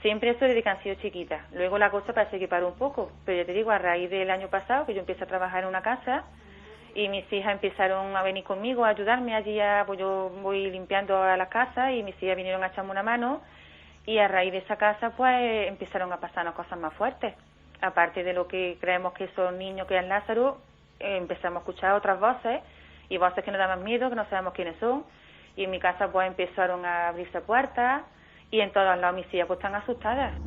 Siempre eso desde que han sido chiquitas. Luego la cosa parece que paró un poco, pero yo te digo, a raíz del año pasado, que yo empecé a trabajar en una casa Y mis hijas empezaron a venir conmigo a ayudarme allí, pues yo voy limpiando a la casa y mis hijas vinieron a echarme una mano, y a raíz de esa casa pues empezaron a pasarnos cosas más fuertes. Aparte de lo que creemos que son niños, que es Lázaro, empezamos a escuchar otras voces, y voces que nos dan más miedo, que no sabemos quiénes son, y en mi casa pues empezaron a abrirse puertas, y en todos lados mis hijas pues están asustadas.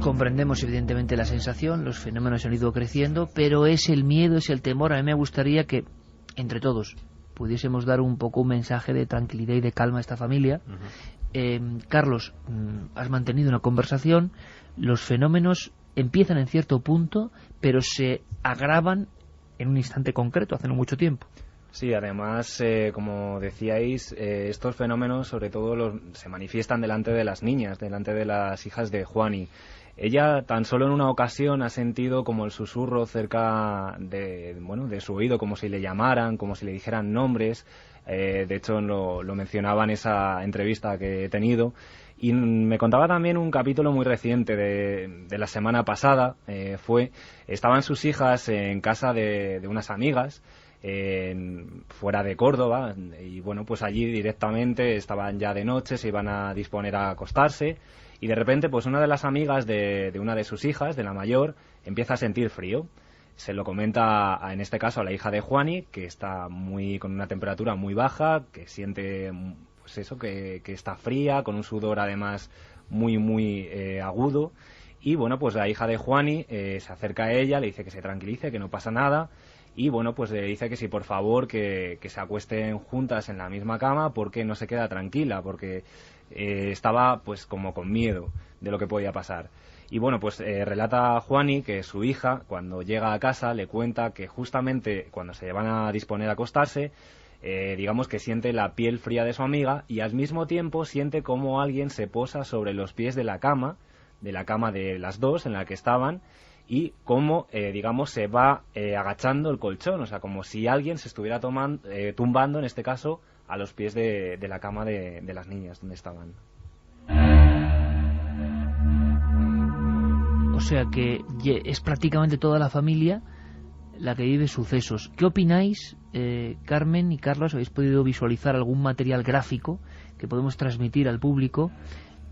Comprendemos evidentemente la sensación, los fenómenos han ido creciendo, pero es el miedo, es el temor. A mí me gustaría que, entre todos, pudiésemos dar un poco un mensaje de tranquilidad y de calma a esta familia. Carlos, has mantenido una conversación, los fenómenos empiezan en cierto punto, pero se agravan en un instante concreto, hace no mucho tiempo. Sí, además, como decíais, estos fenómenos sobre todo se manifiestan delante de las niñas, delante de las hijas de Juani. Ella tan solo en una ocasión ha sentido como el susurro cerca de su oído, como si le llamaran, como si le dijeran nombres. De hecho, lo mencionaba en esa entrevista que he tenido. Y me contaba también un capítulo muy reciente de la semana pasada. Estaban sus hijas en casa de unas amigas, fuera de Córdoba, y bueno, pues allí directamente estaban ya de noche, se iban a disponer a acostarse, y de repente pues una de las amigas de una de sus hijas, de la mayor, empieza a sentir frío. Se lo comenta en este caso a la hija de Juani, que está con una temperatura muy baja, que siente pues eso, que está fría, con un sudor además muy agudo. Y bueno, pues la hija de Juani se acerca a ella, le dice que se tranquilice, que no pasa nada, y bueno, pues le dice que sí, por favor, que se acuesten juntas en la misma cama, porque no se queda tranquila, porque estaba pues como con miedo de lo que podía pasar. Y bueno, pues relata Juani que su hija, cuando llega a casa, le cuenta que justamente cuando se van a disponer a acostarse, digamos que siente la piel fría de su amiga, y al mismo tiempo siente como alguien se posa sobre los pies de la cama de las dos en la que estaban, y cómo, digamos, se va agachando el colchón, o sea, como si alguien se estuviera tumbando, en este caso, a los pies de la cama de las niñas donde estaban. O sea que es prácticamente toda la familia la que vive sucesos. ¿Qué opináis, Carmen y Carlos? ¿Habéis podido visualizar algún material gráfico que podemos transmitir al público?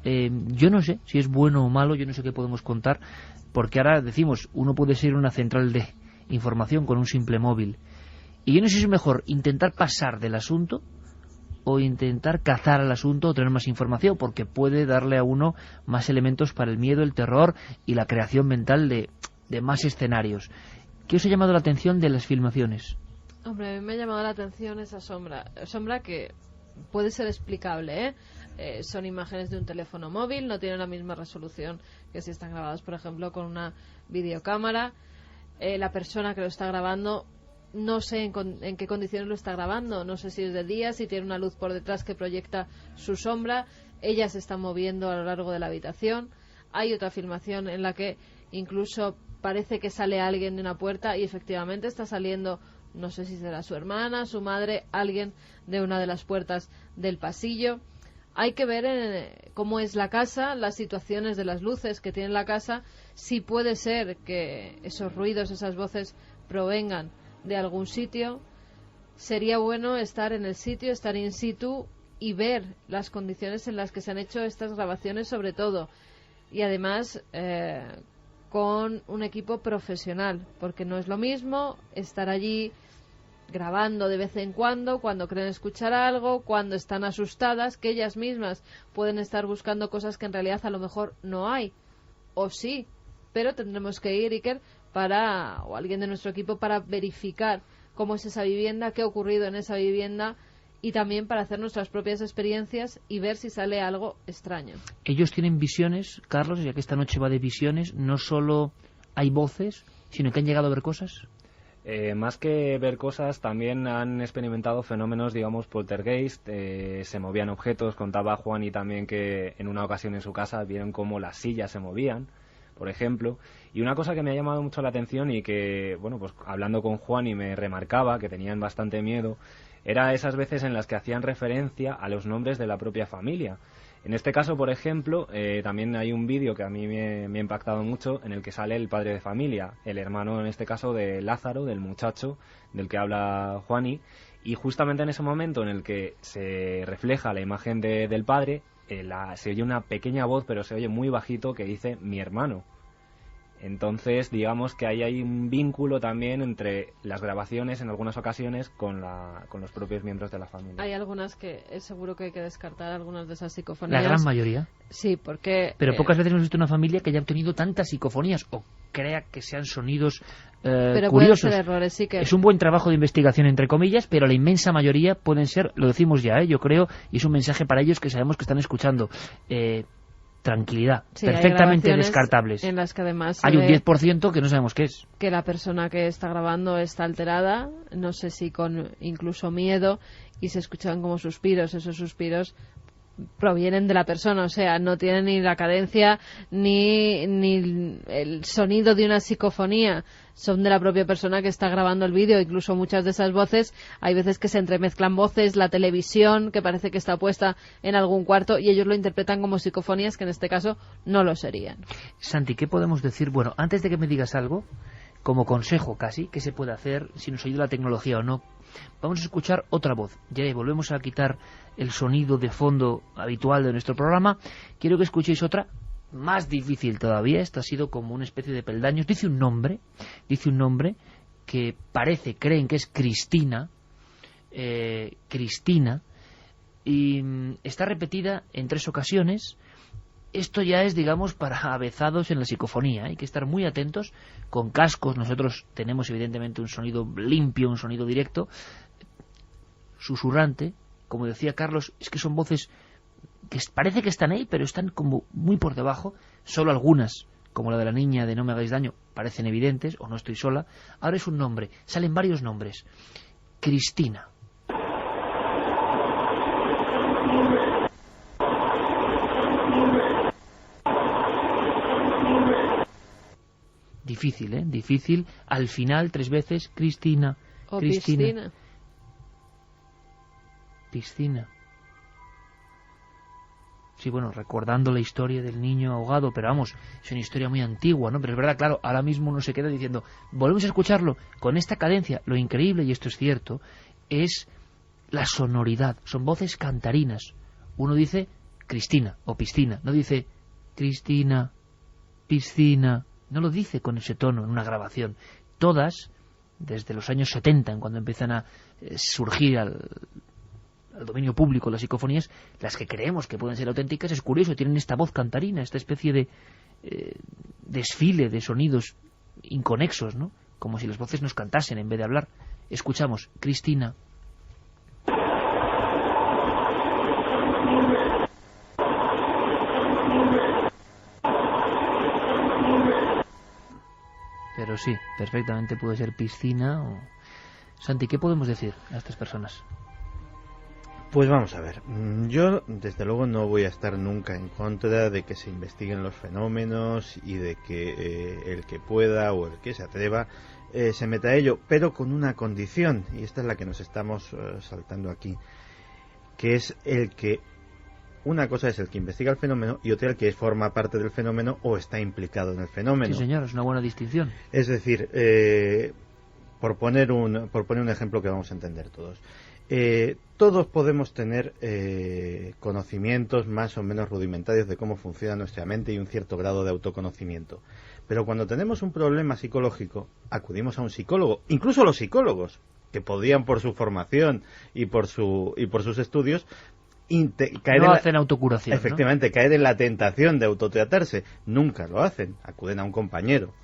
Yo no sé si es bueno o malo, yo no sé qué podemos contar, porque ahora decimos, uno puede ser una central de información con un simple móvil. Y yo no sé si es mejor intentar pasar del asunto o intentar cazar al asunto o tener más información, porque puede darle a uno más elementos para el miedo, el terror y la creación mental de más escenarios. ¿Qué os ha llamado la atención de las filmaciones? Hombre, a mí me ha llamado la atención esa sombra que puede ser explicable, son imágenes de un teléfono móvil, no tienen la misma resolución que si están grabadas, por ejemplo, con una videocámara. La persona que lo está grabando, no sé en qué condiciones lo está grabando, no sé si es de día, si tiene una luz por detrás que proyecta su sombra. Ella se está moviendo a lo largo de la habitación. Hay otra filmación en la que incluso parece que sale alguien de una puerta y efectivamente está saliendo, no sé si será su hermana, su madre, alguien de una de las puertas del pasillo. Hay que ver cómo es la casa, las situaciones de las luces que tiene la casa, si puede ser que esos ruidos, esas voces provengan de algún sitio. Sería bueno estar en el sitio, estar in situ y ver las condiciones en las que se han hecho estas grabaciones, sobre todo. Y además con un equipo profesional, porque no es lo mismo estar allí grabando de vez en cuando creen escuchar algo, cuando están asustadas, que ellas mismas pueden estar buscando cosas que en realidad a lo mejor no hay, o sí, pero tendremos que ir, Iker, o alguien de nuestro equipo, para verificar cómo es esa vivienda, qué ha ocurrido en esa vivienda, y también para hacer nuestras propias experiencias y ver si sale algo extraño. Ellos tienen visiones, Carlos, ya que esta noche va de visiones, no solo hay voces, sino que han llegado a ver cosas. Más que ver cosas, también han experimentado fenómenos, digamos, poltergeist. Se movían objetos. Contaba Juani también que en una ocasión en su casa vieron cómo las sillas se movían, por ejemplo. Y una cosa que me ha llamado mucho la atención y que, bueno, pues hablando con Juani me remarcaba que tenían bastante miedo, era esas veces en las que hacían referencia a los nombres de la propia familia. En este caso, por ejemplo, también hay un vídeo que a mí me ha impactado mucho, en el que sale el padre de familia, el hermano en este caso de Lázaro, del muchacho del que habla Juani, y justamente en ese momento en el que se refleja la imagen del padre, se oye una pequeña voz, pero se oye muy bajito, que dice mi hermano. Entonces, digamos que ahí hay un vínculo también entre las grabaciones, en algunas ocasiones, con los propios miembros de la familia. Hay algunas que es seguro que hay que descartar, algunas de esas psicofonías. La gran mayoría. Sí, porque... Pero pocas veces hemos visto una familia que haya obtenido tantas psicofonías o crea que sean sonidos pero curiosos. Pueden ser errores, sí que... Es un buen trabajo de investigación, entre comillas, pero la inmensa mayoría pueden ser, lo decimos ya, yo creo, y es un mensaje para ellos que sabemos que están escuchando. Tranquilidad, sí, perfectamente descartables. En las que además hay un 10% que no sabemos qué es. Que la persona que está grabando está alterada, no sé si con incluso miedo, y se escuchan como suspiros. Esos suspiros provienen de la persona, o sea, no tienen ni la cadencia ni el sonido de una psicofonía, son de la propia persona que está grabando el vídeo. Incluso muchas de esas voces, hay veces que se entremezclan voces, la televisión que parece que está puesta en algún cuarto, y ellos lo interpretan como psicofonías que en este caso no lo serían. Santi, ¿qué podemos decir? Bueno, antes de que me digas algo, como consejo casi, ¿qué se puede hacer si nos ayuda la tecnología o no? Vamos a escuchar otra voz. Ya volvemos a quitar el sonido de fondo habitual de nuestro programa. Quiero que escuchéis otra, más difícil todavía. Esta ha sido como una especie de peldaños. Dice un nombre que creen que es Cristina, y está repetida en 3 ocasiones. Esto ya es, digamos, para avezados en la psicofonía. Hay que estar muy atentos con cascos. Nosotros tenemos evidentemente un sonido limpio, un sonido directo, susurrante. Como decía Carlos, es que son voces que parece que están ahí, pero están como muy por debajo. Solo algunas, como la de la niña de No me hagáis daño, parecen evidentes, o No estoy sola. Ahora es un nombre, salen varios nombres. Cristina. Difícil, ¿eh? Difícil. Al final, 3 veces, Cristina. O Cristina. Piscina. Sí, bueno, recordando la historia del niño ahogado, pero vamos, es una historia muy antigua, ¿no? Pero es verdad, claro, ahora mismo uno se queda diciendo, volvemos a escucharlo con esta cadencia. Lo increíble, y esto es cierto, es la sonoridad. Son voces cantarinas. Uno dice Cristina o piscina, no dice Cristina, piscina. No lo dice con ese tono en una grabación. Todas, desde los años 70, en cuando empiezan a surgir al dominio público las psicofonías, las que creemos que pueden ser auténticas, es curioso, tienen esta voz cantarina, esta especie de desfile de sonidos inconexos, ¿no? Como si las voces nos cantasen en vez de hablar. Escuchamos, Cristina. Pero sí, perfectamente puede ser piscina o... Santi, ¿qué podemos decir a estas personas? Pues vamos a ver, yo desde luego no voy a estar nunca en contra de que se investiguen los fenómenos y de que el que pueda o el que se atreva se meta a ello, pero con una condición, y esta es la que nos estamos saltando aquí, que es el que una cosa es el que investiga el fenómeno y otra el que forma parte del fenómeno o está implicado en el fenómeno. Sí, señor, es una buena distinción. Es decir, por poner un ejemplo que vamos a entender todos. Todos podemos tener conocimientos más o menos rudimentarios de cómo funciona nuestra mente y un cierto grado de autoconocimiento. Pero cuando tenemos un problema psicológico, acudimos a un psicólogo, incluso los psicólogos, que podrían por su formación y por sus estudios hacen autocuración. Efectivamente, ¿no? Caer en la tentación de autotratarse. Nunca lo hacen, acuden a un compañero.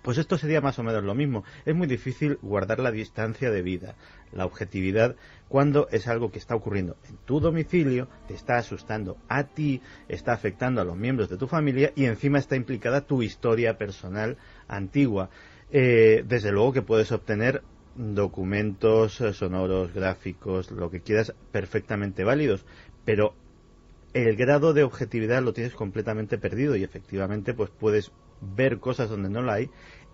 Pues esto sería más o menos lo mismo. Es muy difícil guardar la distancia de vida, la objetividad, cuando es algo que está ocurriendo en tu domicilio, te está asustando a ti, está afectando a los miembros de tu familia y encima está implicada tu historia personal antigua. Desde luego que puedes obtener documentos sonoros, gráficos, lo que quieras, perfectamente válidos, pero el grado de objetividad lo tienes completamente perdido y efectivamente pues puedes ver cosas donde no la hay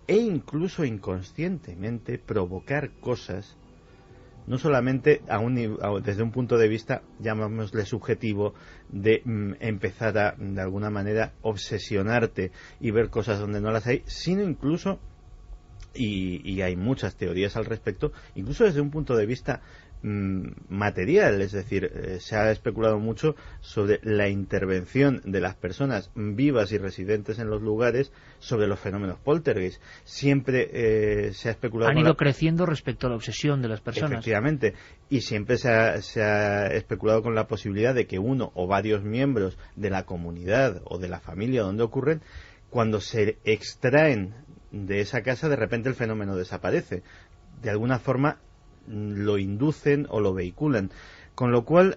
e incluso inconscientemente provocar cosas no solamente desde un punto de vista, llamémosle subjetivo, de empezar de alguna manera, obsesionarte y ver cosas donde no las hay, sino incluso, y hay muchas teorías al respecto, incluso desde un punto de vista material, es decir, se ha especulado mucho sobre la intervención de las personas vivas y residentes en los lugares sobre los fenómenos poltergeist. Siempre se ha especulado... Han ido creciendo respecto a la obsesión de las personas. Efectivamente, y siempre se ha especulado con la posibilidad de que uno o varios miembros de la comunidad o de la familia donde ocurren, cuando se extraen de esa casa, de repente el fenómeno desaparece. De alguna forma lo inducen o lo vehiculan, con lo cual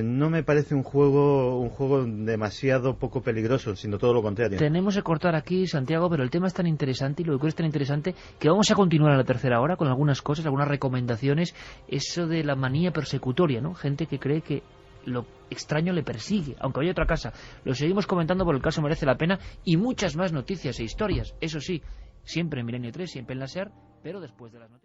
no me parece un juego demasiado poco peligroso, sino todo lo contrario. Tenemos que cortar aquí, Santiago, pero el tema es tan interesante y lo que es tan interesante que vamos a continuar a la tercera hora con algunas cosas, algunas recomendaciones, eso de la manía persecutoria, ¿no? Gente que cree que lo extraño le persigue, aunque vaya a otra casa. Lo seguimos comentando por el caso merece la pena, y muchas más noticias e historias, eso sí, siempre en Milenio 3, siempre en la SER, pero después de las noticias.